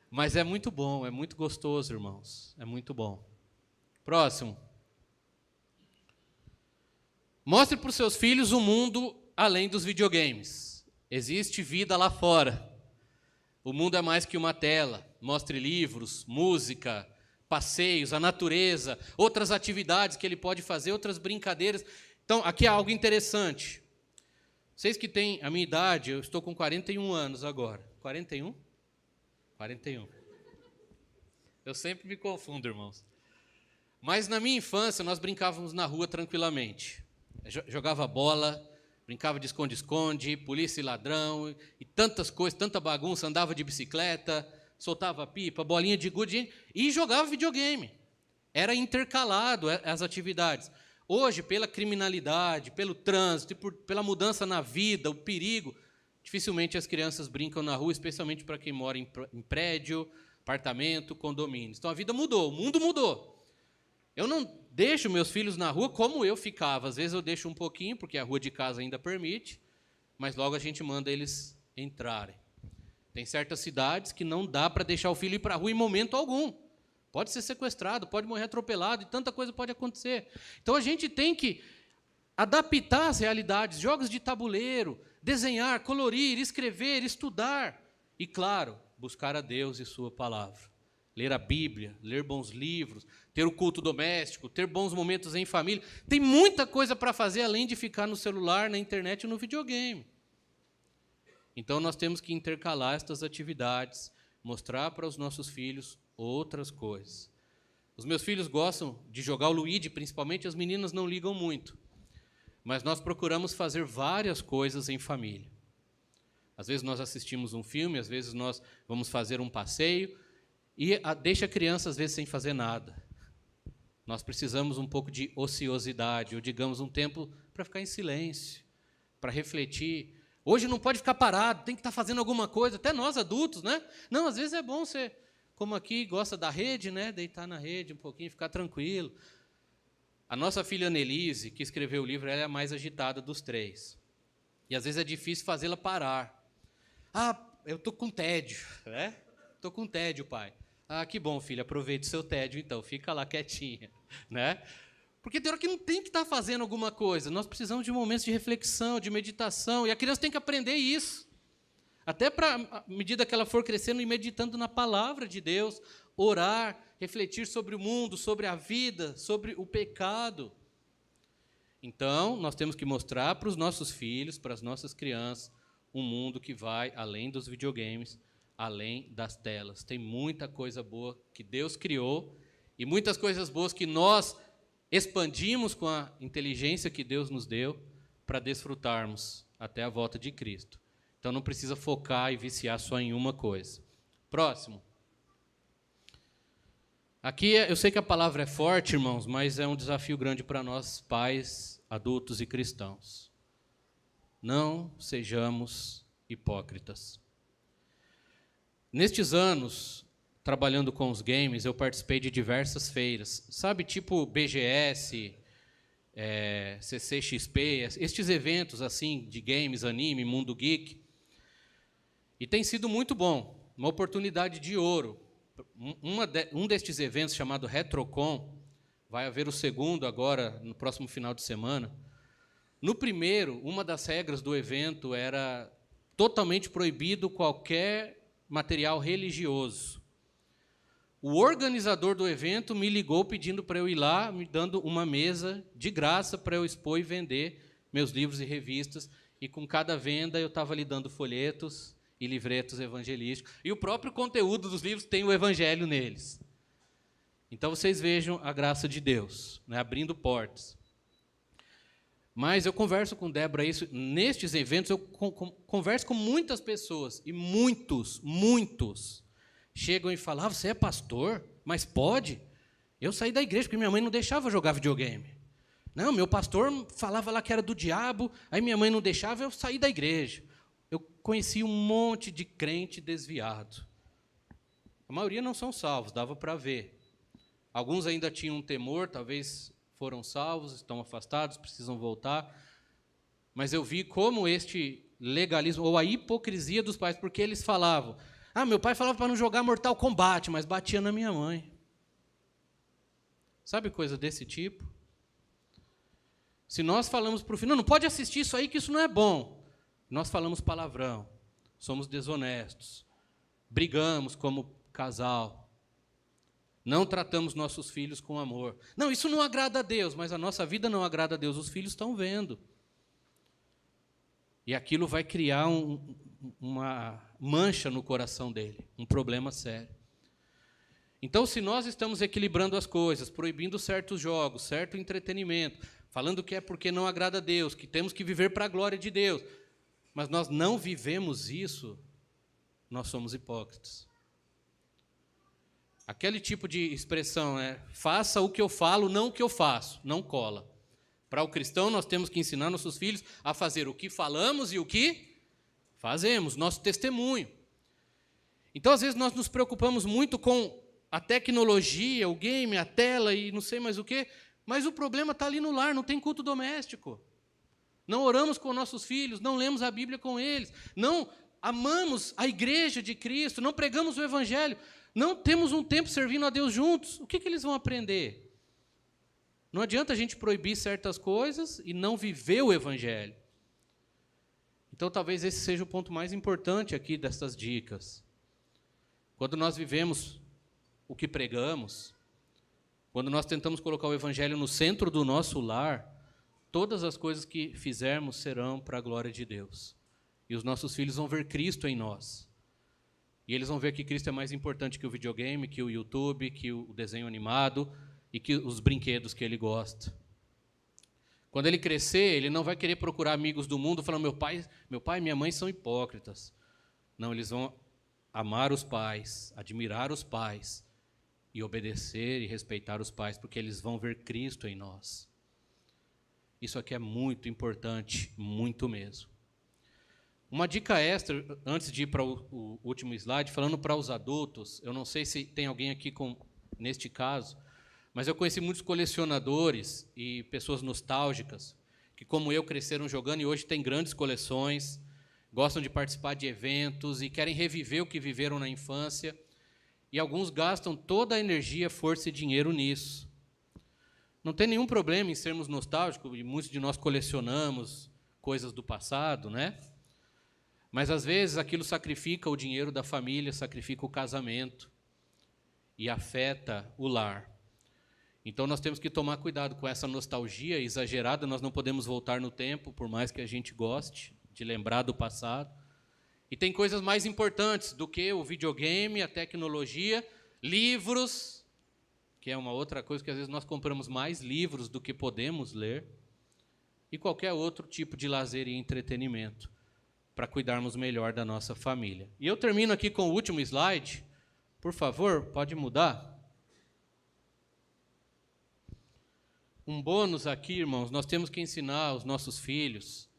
Mas é muito bom, é muito gostoso, irmãos. É muito bom. Próximo. Mostre para os seus filhos o mundo além dos videogames. Existe vida lá fora. O mundo é mais que uma tela. Mostre livros, música, passeios, a natureza, outras atividades que ele pode fazer, outras brincadeiras. Então, aqui há algo interessante. Vocês que têm a minha idade, eu estou com 41 anos agora. 41? 41. Eu sempre me confundo, irmãos. Mas na minha infância, nós brincávamos na rua tranquilamente. Jogava bola, brincava de esconde-esconde, polícia e ladrão, e tantas coisas, tanta bagunça, andava de bicicleta, soltava pipa, bolinha de gude, e jogava videogame. Era intercalado as atividades. Hoje, pela criminalidade, pelo trânsito, pela mudança na vida, o perigo, dificilmente as crianças brincam na rua, especialmente para quem mora em prédio, apartamento, condomínios. Então a vida mudou, o mundo mudou. Eu não deixo meus filhos na rua como eu ficava. Às vezes eu deixo um pouquinho, porque a rua de casa ainda permite, mas logo a gente manda eles entrarem. Tem certas cidades que não dá para deixar o filho ir para a rua em momento algum. Pode ser sequestrado, pode morrer atropelado, e tanta coisa pode acontecer. Então a gente tem que adaptar as realidades, jogos de tabuleiro, desenhar, colorir, escrever, estudar. E, claro, buscar a Deus e sua palavra. Ler a Bíblia, ler bons livros, ter o culto doméstico, ter bons momentos em família. Tem muita coisa para fazer além de ficar no celular, na internet e no videogame. Então nós temos que intercalar estas atividades, mostrar para os nossos filhos outras coisas. Os meus filhos gostam de jogar o Luigi, principalmente, as meninas não ligam muito. Mas nós procuramos fazer várias coisas em família. Às vezes nós assistimos um filme, às vezes nós vamos fazer um passeio, e deixa a criança, às vezes, sem fazer nada. Nós precisamos um pouco de ociosidade, ou, digamos, um tempo para ficar em silêncio, para refletir. Hoje não pode ficar parado, tem que estar fazendo alguma coisa, até nós adultos, né? Não, às vezes é bom você, como aqui, gosta da rede, né? Deitar na rede um pouquinho, ficar tranquilo. A nossa filha Annelise, que escreveu o livro, ela é a mais agitada dos três. E às vezes é difícil fazê-la parar. Ah, eu estou com tédio, né? Estou com tédio, pai. Ah, que bom, filha, aproveite o seu tédio, então, fica lá quietinha, né? Porque tem hora que não tem que estar fazendo alguma coisa. Nós precisamos de momentos de reflexão, de meditação, e a criança tem que aprender isso. Até para, à medida que ela for crescendo e meditando na palavra de Deus, orar, refletir sobre o mundo, sobre a vida, sobre o pecado. Então, nós temos que mostrar para os nossos filhos, para as nossas crianças, um mundo que vai além dos videogames, além das telas. Tem muita coisa boa que Deus criou e muitas coisas boas que nós expandimos com a inteligência que Deus nos deu para desfrutarmos até a volta de Cristo. Então, não precisa focar e viciar só em uma coisa. Próximo. Aqui, eu sei que a palavra é forte, irmãos, mas é um desafio grande para nós, pais, adultos e cristãos. Não sejamos hipócritas. Nestes anos, trabalhando com os games, eu participei de diversas feiras. Sabe, tipo BGS, CCXP, estes eventos assim de games, anime, mundo geek. E tem sido muito bom, uma oportunidade de ouro. Um destes eventos, chamado RetroCon, vai haver o segundo agora, no próximo final de semana. No primeiro, uma das regras do evento era totalmente proibido qualquer material religioso. O organizador do evento me ligou pedindo para eu ir lá, me dando uma mesa de graça para eu expor e vender meus livros e revistas. E com cada venda eu estava lhe dando folhetos e livretos evangelísticos. E o próprio conteúdo dos livros tem o evangelho neles. Então vocês vejam a graça de Deus, né, abrindo portas. Mas eu converso com Débora isso, nestes eventos eu converso com muitas pessoas, e muitos chegam e falam, você é pastor? Mas pode? Eu saí da igreja porque minha mãe não deixava jogar videogame. Não, meu pastor falava lá que era do diabo, aí minha mãe não deixava, eu saí da igreja. Eu conheci um monte de crente desviado. A maioria não são salvos, dava para ver. Alguns ainda tinham um temor, talvez foram salvos, estão afastados, precisam voltar. Mas eu vi como este legalismo, ou a hipocrisia dos pais, porque eles falavam, meu pai falava para não jogar Mortal Kombat, mas batia na minha mãe. Sabe coisa desse tipo? Se nós falamos para o filho, não pode assistir isso aí, que isso não é bom. Nós falamos palavrão, somos desonestos, brigamos como casal, não tratamos nossos filhos com amor. Não, isso não agrada a Deus, mas a nossa vida não agrada a Deus, os filhos estão vendo. E aquilo vai criar uma mancha no coração dele, um problema sério. Então, se nós estamos equilibrando as coisas, proibindo certos jogos, certo entretenimento, falando que é porque não agrada a Deus, que temos que viver para a glória de Deus, mas nós não vivemos isso, nós somos hipócritas. Aquele tipo de expressão, faça o que eu falo, não o que eu faço, não cola. Para o cristão, nós temos que ensinar nossos filhos a fazer o que falamos e o que fazemos, nosso testemunho. Então, às vezes, nós nos preocupamos muito com a tecnologia, o game, a tela e não sei mais o quê, mas o problema está ali no lar, não tem culto doméstico. Não oramos com nossos filhos, não lemos a Bíblia com eles, não amamos a igreja de Cristo, não pregamos o Evangelho, não temos um tempo servindo a Deus juntos. O que eles vão aprender? Não adianta a gente proibir certas coisas e não viver o Evangelho. Então, talvez esse seja o ponto mais importante aqui dessas dicas. Quando nós vivemos o que pregamos, quando nós tentamos colocar o Evangelho no centro do nosso lar, todas as coisas que fizermos serão para a glória de Deus. E os nossos filhos vão ver Cristo em nós. E eles vão ver que Cristo é mais importante que o videogame, que o YouTube, que o desenho animado e que os brinquedos que ele gosta. Quando ele crescer, ele não vai querer procurar amigos do mundo falando, meu pai e minha mãe são hipócritas. Não, eles vão amar os pais, admirar os pais e obedecer e respeitar os pais, porque eles vão ver Cristo em nós. Isso aqui é muito importante, muito mesmo. Uma dica extra, antes de ir para o último slide, falando para os adultos, eu não sei se tem alguém aqui neste caso, mas eu conheci muitos colecionadores e pessoas nostálgicas, que como eu cresceram jogando e hoje têm grandes coleções, gostam de participar de eventos e querem reviver o que viveram na infância, e alguns gastam toda a energia, força e dinheiro nisso. Não tem nenhum problema em sermos nostálgicos, e muitos de nós colecionamos coisas do passado, né? Mas, às vezes, aquilo sacrifica o dinheiro da família, sacrifica o casamento. e afeta o lar. Então nós temos que tomar cuidado com essa nostalgia exagerada, nós não podemos voltar no tempo, por mais que a gente goste de lembrar do passado. E tem coisas mais importantes do que o videogame, a tecnologia, livros, que é uma outra coisa que às vezes nós compramos mais livros do que podemos ler, e qualquer outro tipo de lazer e entretenimento, para cuidarmos melhor da nossa família. E eu termino aqui com o último slide. Por favor, pode mudar? Um bônus aqui, irmãos, nós temos que ensinar os nossos filhos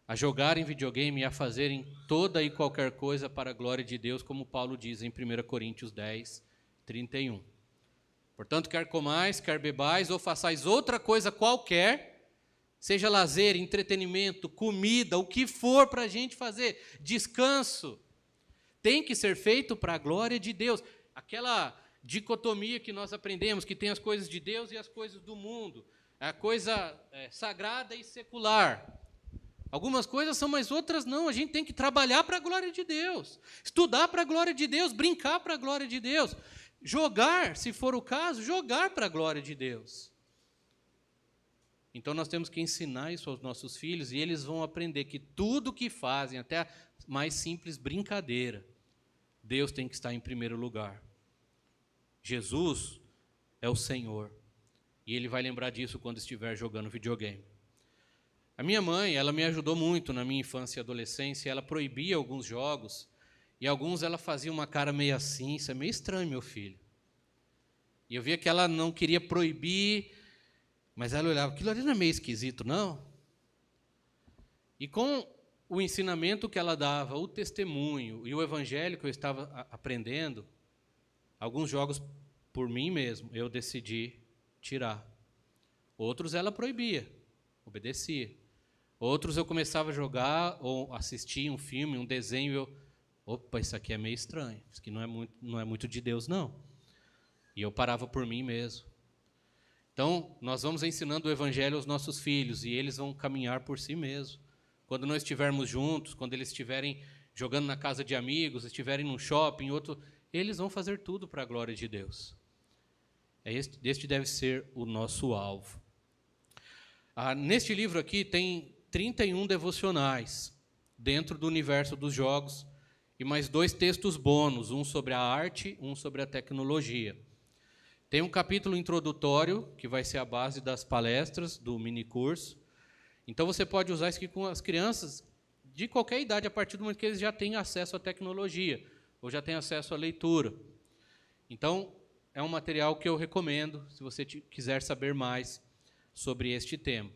a jogarem videogame e a fazerem toda e qualquer coisa para a glória de Deus, como Paulo diz em 1 Coríntios 10, 31. Portanto, quer comais, quer bebais, ou façais outra coisa qualquer, seja lazer, entretenimento, comida, o que for para a gente fazer, descanso, tem que ser feito para a glória de Deus. Aquela dicotomia que nós aprendemos, que tem as coisas de Deus e as coisas do mundo, a coisa sagrada e secular. Algumas coisas são, mas outras não. A gente tem que trabalhar para a glória de Deus, estudar para a glória de Deus, brincar para a glória de Deus, jogar, se for o caso, jogar para a glória de Deus. Então nós temos que ensinar isso aos nossos filhos e eles vão aprender que tudo que fazem, até a mais simples brincadeira, Deus tem que estar em primeiro lugar. Jesus é o Senhor. E Ele vai lembrar disso quando estiver jogando videogame. A minha mãe, ela me ajudou muito na minha infância e adolescência. Ela proibia alguns jogos. E alguns ela fazia uma cara meio assim. Isso é meio estranho, meu filho. E eu via que ela não queria proibir. Mas ela olhava, aquilo ali não é meio esquisito, não? E com o ensinamento que ela dava, o testemunho e o evangelho que eu estava aprendendo, alguns jogos, por mim mesmo, eu decidi tirar. Outros ela proibia, obedecia. Outros eu começava a jogar ou assistir um filme, um desenho, e eu, opa, isso aqui é meio estranho, isso aqui não é muito de Deus, não. E eu parava por mim mesmo. Então, nós vamos ensinando o evangelho aos nossos filhos, e eles vão caminhar por si mesmos. Quando nós estivermos juntos, quando eles estiverem jogando na casa de amigos, estiverem num shopping, outro, eles vão fazer tudo para a glória de Deus. Este deve ser o nosso alvo. Neste livro aqui tem 31 devocionais dentro do universo dos jogos e mais 2 textos bônus, um sobre a arte, um sobre a tecnologia. Tem um capítulo introdutório, que vai ser a base das palestras do minicurso. Então você pode usar isso aqui com as crianças de qualquer idade, a partir do momento que eles já têm acesso à tecnologia, ou já têm acesso à leitura. Então, é um material que eu recomendo, se você quiser saber mais sobre este tema.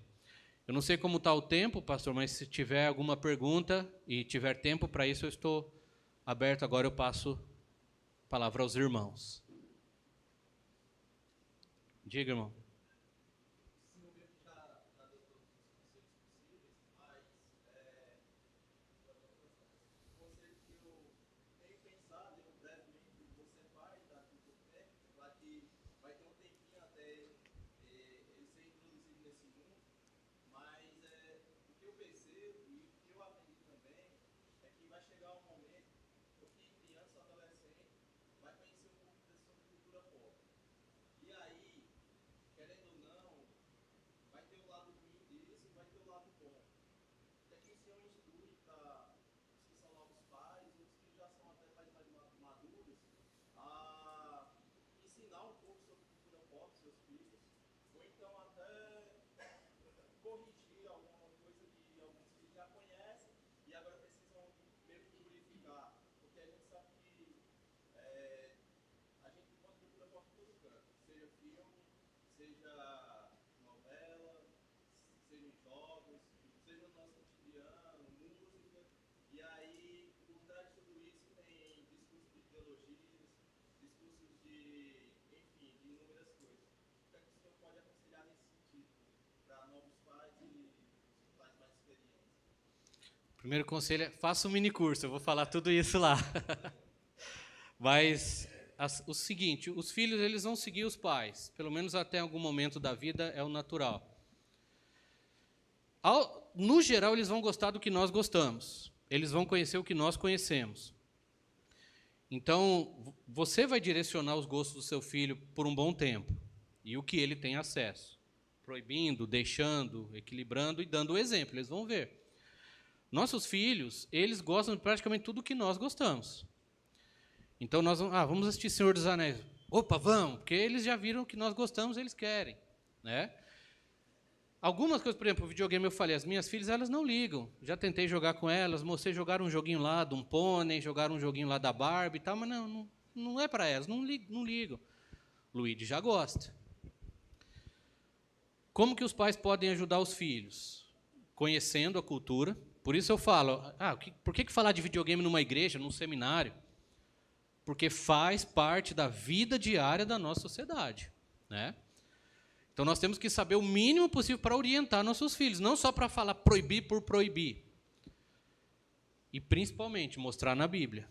Eu não sei como está o tempo, pastor, mas se tiver alguma pergunta e tiver tempo para isso, eu estou aberto. Agora eu passo a palavra aos irmãos. Diga, irmão. Primeiro conselho é, faça um minicurso, eu vou falar tudo isso lá. Mas o seguinte, os filhos eles vão seguir os pais, pelo menos até algum momento da vida é o natural. No geral, eles vão gostar do que nós gostamos, eles vão conhecer o que nós conhecemos. Então, você vai direcionar os gostos do seu filho por um bom tempo, e o que ele tem acesso, proibindo, deixando, equilibrando e dando o exemplo, eles vão ver. Nossos filhos, eles gostam de praticamente tudo que nós gostamos. Então, nós vamos assistir Senhor dos Anéis. Opa, vamos, porque eles já viram que nós gostamos, eles querem, né? Algumas coisas, por exemplo, o videogame eu falei, as minhas filhas, elas não ligam. Já tentei jogar com elas, mostrei jogar um joguinho lá de um pônei, jogar um joguinho lá da Barbie e tal, mas não é para elas, não ligam. Luigi já gosta. Como que os pais podem ajudar os filhos? Conhecendo a cultura. Por isso eu falo, por que falar de videogame numa igreja, num seminário? Porque faz parte da vida diária da nossa sociedade, né? Então, nós temos que saber o mínimo possível para orientar nossos filhos, não só para falar proibir por proibir. E, principalmente, mostrar na Bíblia.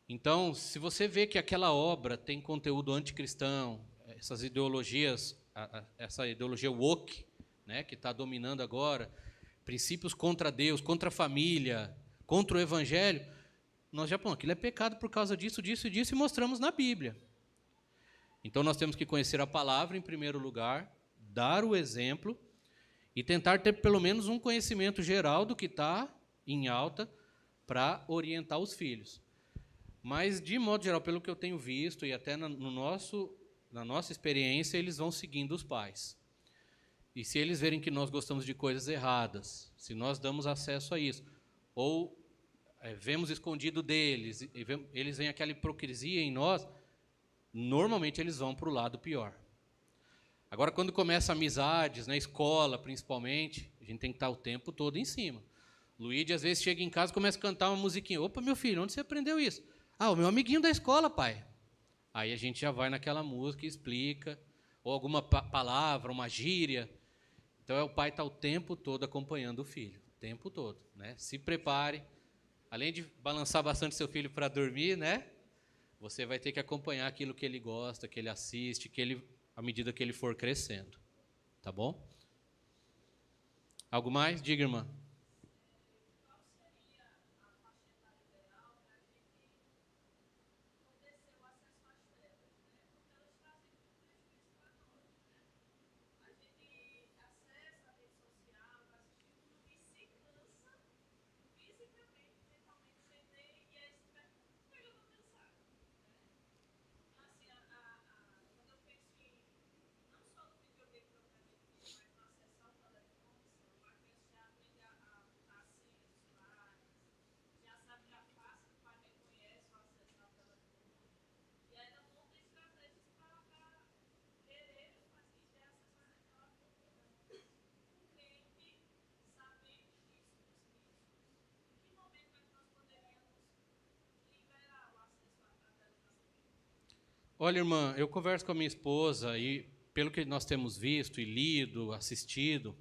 Então, se você vê que aquela obra tem conteúdo anticristão, essas ideologias, essa ideologia woke, né, que está dominando agora, princípios contra Deus, contra a família, contra o Evangelho, nós já, aquilo é pecado por causa disso, disso e disso, e mostramos na Bíblia. Então, nós temos que conhecer a palavra, em primeiro lugar, dar o exemplo e tentar ter pelo menos um conhecimento geral do que está em alta para orientar os filhos. Mas, de modo geral, pelo que eu tenho visto e até na nossa experiência, eles vão seguindo os pais. E se eles verem que nós gostamos de coisas erradas, se nós damos acesso a isso, ou vemos escondido deles, eles veem aquela hipocrisia em nós, normalmente eles vão para o lado pior. Agora, quando começa amizades, na escola principalmente, a gente tem que estar o tempo todo em cima. Luigi, às vezes, chega em casa e começa a cantar uma musiquinha. Opa, meu filho, onde você aprendeu isso? O meu amiguinho da escola, pai. Aí a gente já vai naquela música e explica, ou alguma palavra, uma gíria. Então, o pai está o tempo todo acompanhando o filho, o tempo todo, né? Se prepare. Além de balançar bastante seu filho para dormir, né? Você vai ter que acompanhar aquilo que ele gosta, que ele assiste, à medida que ele for crescendo. Tá bom? Algo mais? Diga, irmã. Olha, irmã, eu converso com a minha esposa e, pelo que nós temos visto e lido, assistido,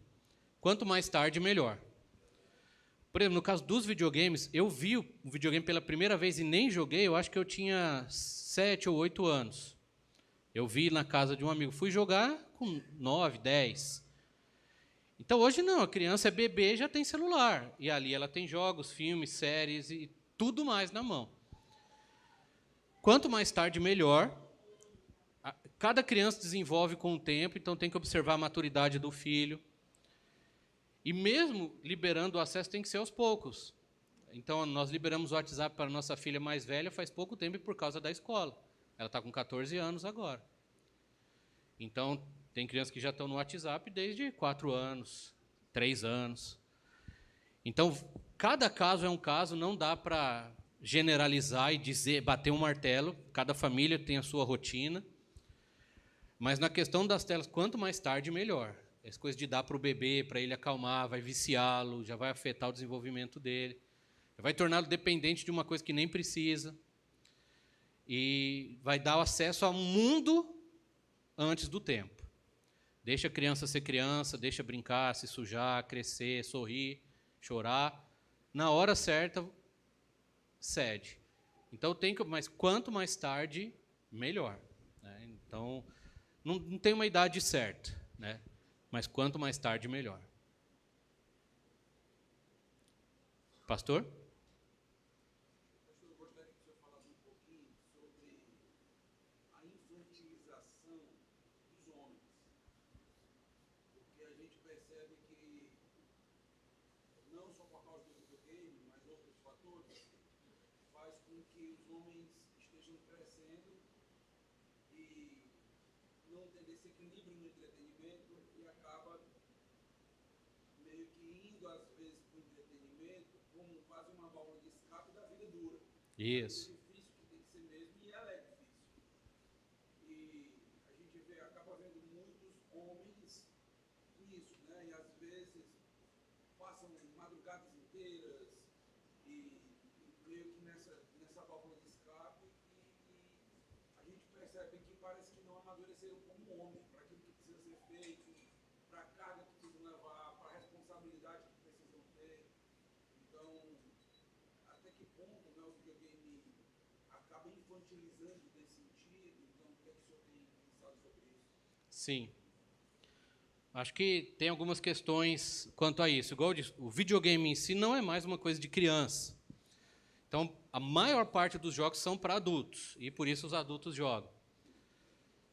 quanto mais tarde, melhor. Por exemplo, no caso dos videogames, eu vi o videogame pela primeira vez e nem joguei, eu acho que eu tinha 7 ou 8 anos. Eu vi na casa de um amigo, fui jogar com 9, 10. Então, hoje não, a criança é bebê e já tem celular. E ali ela tem jogos, filmes, séries e tudo mais na mão. Quanto mais tarde, melhor. Cada criança desenvolve com o tempo, então tem que observar a maturidade do filho. E mesmo liberando o acesso, tem que ser aos poucos. Então, nós liberamos o WhatsApp para a nossa filha mais velha faz pouco tempo e por causa da escola. Ela está com 14 anos agora. Então, tem crianças que já estão no WhatsApp desde 4 anos, 3 anos. Então, cada caso é um caso, não dá para generalizar e dizer, bater um martelo. Cada família tem a sua rotina. Mas na questão das telas, quanto mais tarde, melhor. Essa coisa de dar para o bebê, para ele acalmar, vai viciá-lo, já vai afetar o desenvolvimento dele, vai torná-lo dependente de uma coisa que nem precisa, e vai dar o acesso ao mundo antes do tempo. Deixa a criança ser criança, deixa brincar, se sujar, crescer, sorrir, chorar. Na hora certa, cede. Então, mas quanto mais tarde, melhor. Né? Então, não tem uma idade certa, né? Mas quanto mais tarde, melhor. Pastor? fatores faz com que os homens estejam crescendo e não tendo esse equilíbrio no entretenimento e acaba meio que indo às vezes para o entretenimento como quase uma válvula de escape da vida dura. Isso. É difícil que tem que ser mesmo e ela é difícil. E a gente acaba vendo muitos homens nisso, né? E às vezes passam madrugadas inteiras e meio que nessa válvula de escape e a gente percebe que parece que não amadureceram como homem para aquilo que precisa ser feito, para a carga que precisam levar, para a responsabilidade que precisam ter. Então, até que ponto, né, o videogame acaba infantilizando nesse sentido? Então, o que é que o senhor tem pensado sobre isso? Sim. Acho que tem algumas questões quanto a isso. Igual eu disse, o videogame em si não é mais uma coisa de criança. Então, a maior parte dos jogos são para adultos, e por isso os adultos jogam.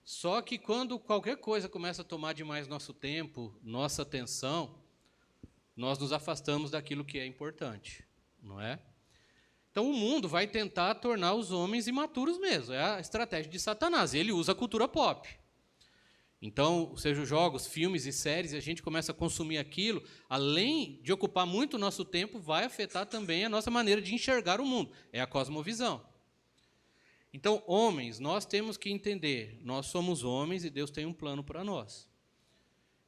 Só que quando qualquer coisa começa a tomar demais nosso tempo, nossa atenção, nós nos afastamos daquilo que é importante, não é? Então, o mundo vai tentar tornar os homens imaturos mesmo. É a estratégia de Satanás. Ele usa a cultura pop. Então, seja jogos, filmes e séries, a gente começa a consumir aquilo, além de ocupar muito o nosso tempo, vai afetar também a nossa maneira de enxergar o mundo. É a cosmovisão. Então, homens, nós temos que entender, nós somos homens e Deus tem um plano para nós.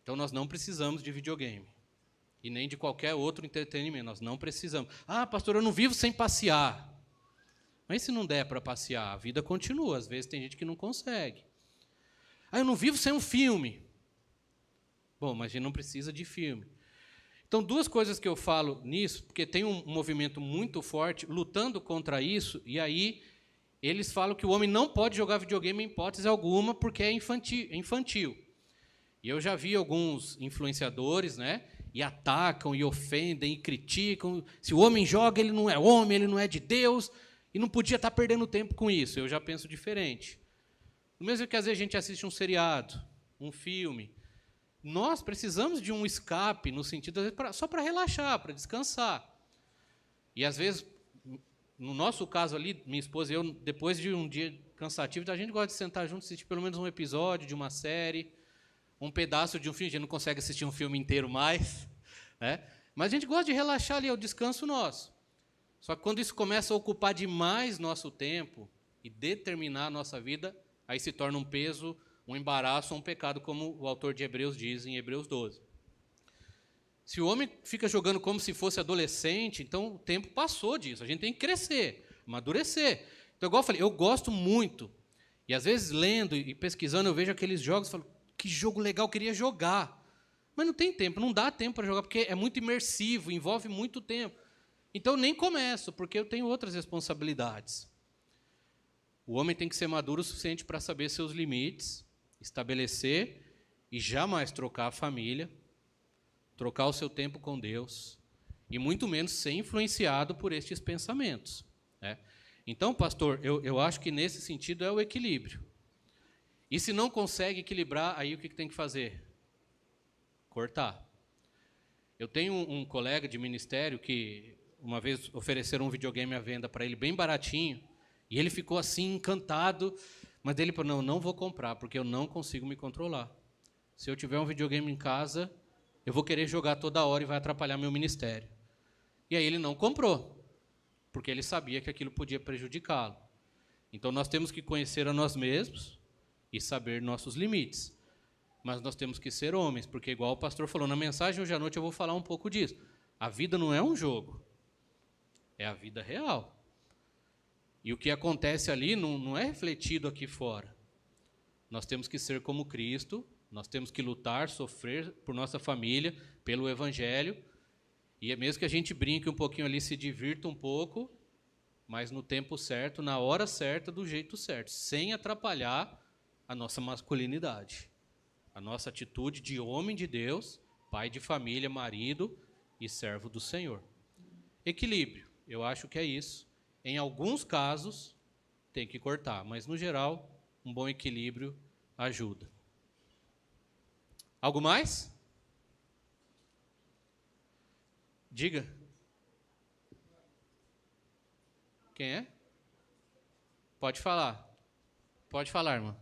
Então, nós não precisamos de videogame. E nem de qualquer outro entretenimento, nós não precisamos. Ah, pastor, eu não vivo sem passear. Mas se não der para passear, a vida continua. Às vezes tem gente que não consegue. Ah, eu não vivo sem um filme. Bom, mas a gente não precisa de filme. Então, duas coisas que eu falo nisso, porque tem um movimento muito forte lutando contra isso, e aí eles falam que o homem não pode jogar videogame em hipótese alguma, porque é infantil. E eu já vi alguns influenciadores, né, e atacam, e ofendem, e criticam. Se o homem joga, ele não é homem, ele não é de Deus, e não podia estar perdendo tempo com isso. Eu já penso diferente. Do mesmo que às vezes a gente assiste um seriado, um filme, nós precisamos de um escape, no sentido, às vezes, só para relaxar, para descansar. E às vezes, no nosso caso ali, minha esposa e eu, depois de um dia cansativo, a gente gosta de sentar junto e assistir pelo menos um episódio de uma série, um pedaço de um filme. A gente não consegue assistir um filme inteiro mais, né? Mas a gente gosta de relaxar ali, é o descanso nosso. Só que quando isso começa a ocupar demais nosso tempo e determinar a nossa vida, aí se torna um peso, um embaraço, um pecado, como o autor de Hebreus diz em Hebreus 12. Se o homem fica jogando como se fosse adolescente, então o tempo passou disso. A gente tem que crescer, amadurecer. Então, igual eu falei, eu gosto muito. E às vezes, lendo e pesquisando, eu vejo aqueles jogos e falo, que jogo legal, eu queria jogar. Mas não tem tempo, não dá tempo para jogar, porque é muito imersivo, envolve muito tempo. Então, eu nem começo, porque eu tenho outras responsabilidades. O homem tem que ser maduro o suficiente para saber seus limites, estabelecer e jamais trocar a família, trocar o seu tempo com Deus, e muito menos ser influenciado por estes pensamentos, né? Então, pastor, eu acho que nesse sentido é o equilíbrio. E se não consegue equilibrar, aí o que tem que fazer? Cortar. Eu tenho um colega de ministério que uma vez ofereceram um videogame à venda para ele bem baratinho, e ele ficou assim, encantado, mas ele falou, não vou comprar, porque eu não consigo me controlar. Se eu tiver um videogame em casa, eu vou querer jogar toda hora e vai atrapalhar meu ministério. E aí ele não comprou, porque ele sabia que aquilo podia prejudicá-lo. Então nós temos que conhecer a nós mesmos e saber nossos limites. Mas nós temos que ser homens, porque igual o pastor falou, na mensagem hoje à noite eu vou falar um pouco disso. A vida não é um jogo, é a vida real. E o que acontece ali não é refletido aqui fora. Nós temos que ser como Cristo, nós temos que lutar, sofrer por nossa família, pelo Evangelho, e é mesmo que a gente brinque um pouquinho ali, se divirta um pouco, mas no tempo certo, na hora certa, do jeito certo, sem atrapalhar a nossa masculinidade, a nossa atitude de homem de Deus, pai de família, marido e servo do Senhor. Equilíbrio, eu acho que é isso. Em alguns casos, tem que cortar, mas, no geral, um bom equilíbrio ajuda. Algo mais? Diga. Quem é? Pode falar. Pode falar, irmã.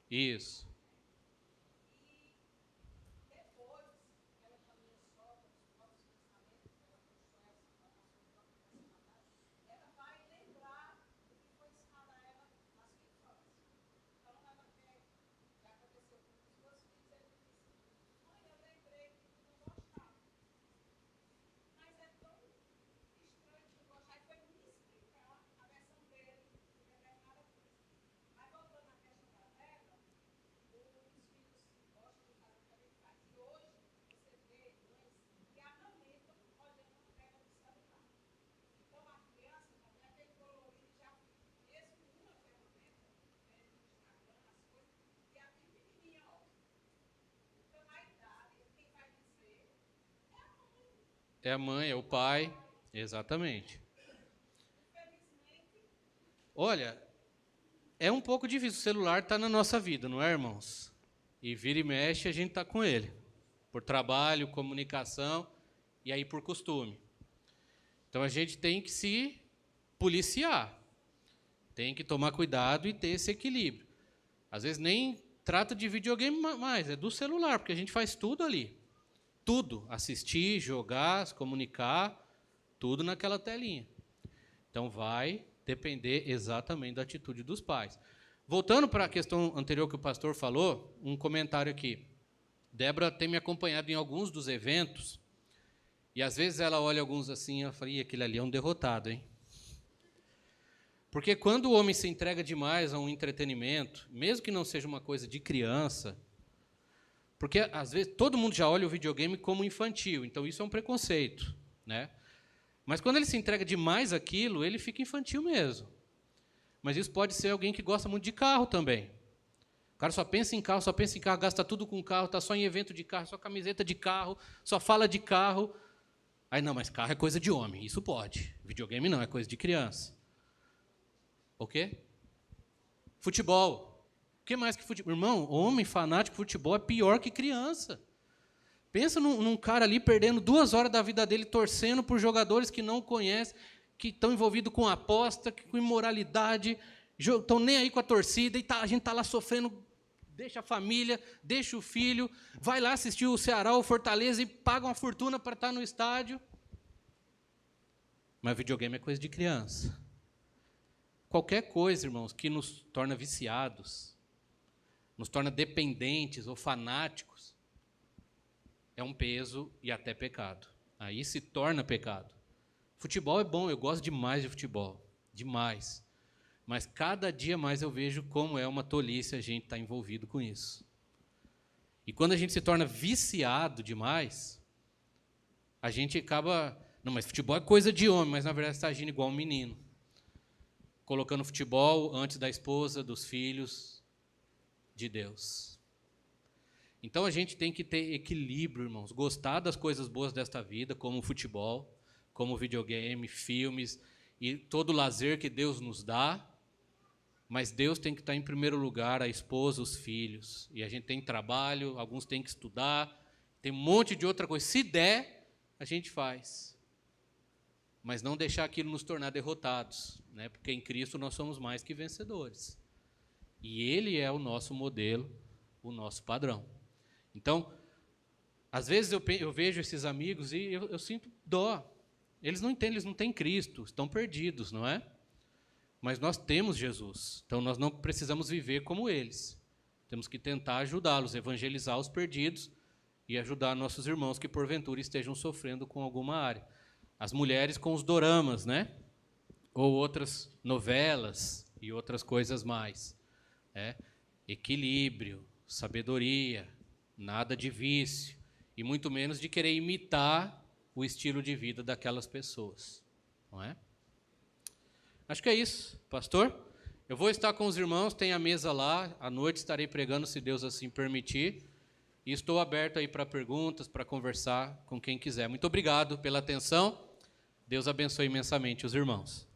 Isso. É a mãe, é o pai. Exatamente. Olha, é um pouco difícil. O celular está na nossa vida, não é, irmãos? E vira e mexe, a gente está com ele. Por trabalho, comunicação e aí por costume. Então a gente tem que se policiar. Tem que tomar cuidado e ter esse equilíbrio. Às vezes nem trata de videogame mais, é do celular, porque a gente faz tudo ali. Tudo. Assistir, jogar, se comunicar, tudo naquela telinha. Então vai depender exatamente da atitude dos pais. Voltando para a questão anterior que o pastor falou, um comentário aqui. Débora tem me acompanhado em alguns dos eventos, e às vezes ela olha alguns assim, eu falo, aquele ali é um derrotado, hein? Porque quando o homem se entrega demais a um entretenimento, mesmo que não seja uma coisa de criança, porque às vezes todo mundo já olha o videogame como infantil, então isso é um preconceito, né? Mas quando ele se entrega demais àquilo, ele fica infantil mesmo. Mas isso pode ser alguém que gosta muito de carro também. O cara só pensa em carro, gasta tudo com carro, está só em evento de carro, só camiseta de carro, só fala de carro. Aí não, mas carro é coisa de homem, isso pode. Videogame não, é coisa de criança. O quê? Futebol. O que mais que futebol? Irmão, homem fanático de futebol é pior que criança. Pensa num cara ali perdendo 2 horas da vida dele torcendo por jogadores que não conhece, que estão envolvidos com aposta, com imoralidade, estão nem aí com a torcida, e a gente está lá sofrendo, deixa a família, deixa o filho, vai lá assistir o Ceará ou Fortaleza e paga uma fortuna para estar no estádio. Mas videogame é coisa de criança. Qualquer coisa, irmãos, que nos torna viciados, nos torna dependentes ou fanáticos, é um peso e até pecado. Aí se torna pecado. Futebol é bom, eu gosto demais de futebol, demais. Mas cada dia mais eu vejo como é uma tolice a gente estar envolvido com isso. E quando a gente se torna viciado demais, a gente acaba... Não, mas futebol é coisa de homem, mas na verdade está agindo igual um menino. Colocando futebol antes da esposa, dos filhos, de Deus. Então a gente tem que ter equilíbrio, irmãos. Gostar das coisas boas desta vida, como o futebol, como videogame, filmes e todo o lazer que Deus nos dá. Mas Deus tem que estar em primeiro lugar, a esposa, os filhos. E a gente tem trabalho, alguns têm que estudar, tem um monte de outra coisa. Se der, a gente faz. Mas não deixar aquilo nos tornar derrotados, né? Porque em Cristo nós somos mais que vencedores. E Ele é o nosso modelo, o nosso padrão. Então, às vezes eu vejo esses amigos e eu sinto dó. Eles não entendem, eles não têm Cristo, estão perdidos, não é? Mas nós temos Jesus, então nós não precisamos viver como eles. Temos que tentar ajudá-los, evangelizar os perdidos e ajudar nossos irmãos que porventura estejam sofrendo com alguma área. As mulheres com os doramas, né? Ou outras novelas e outras coisas mais. Equilíbrio, sabedoria, nada de vício, e muito menos de querer imitar o estilo de vida daquelas pessoas. Não é? Acho que é isso, pastor. Eu vou estar com os irmãos, tem a mesa lá, à noite estarei pregando, se Deus assim permitir, e estou aberto aí para perguntas, para conversar com quem quiser. Muito obrigado pela atenção, Deus abençoe imensamente os irmãos.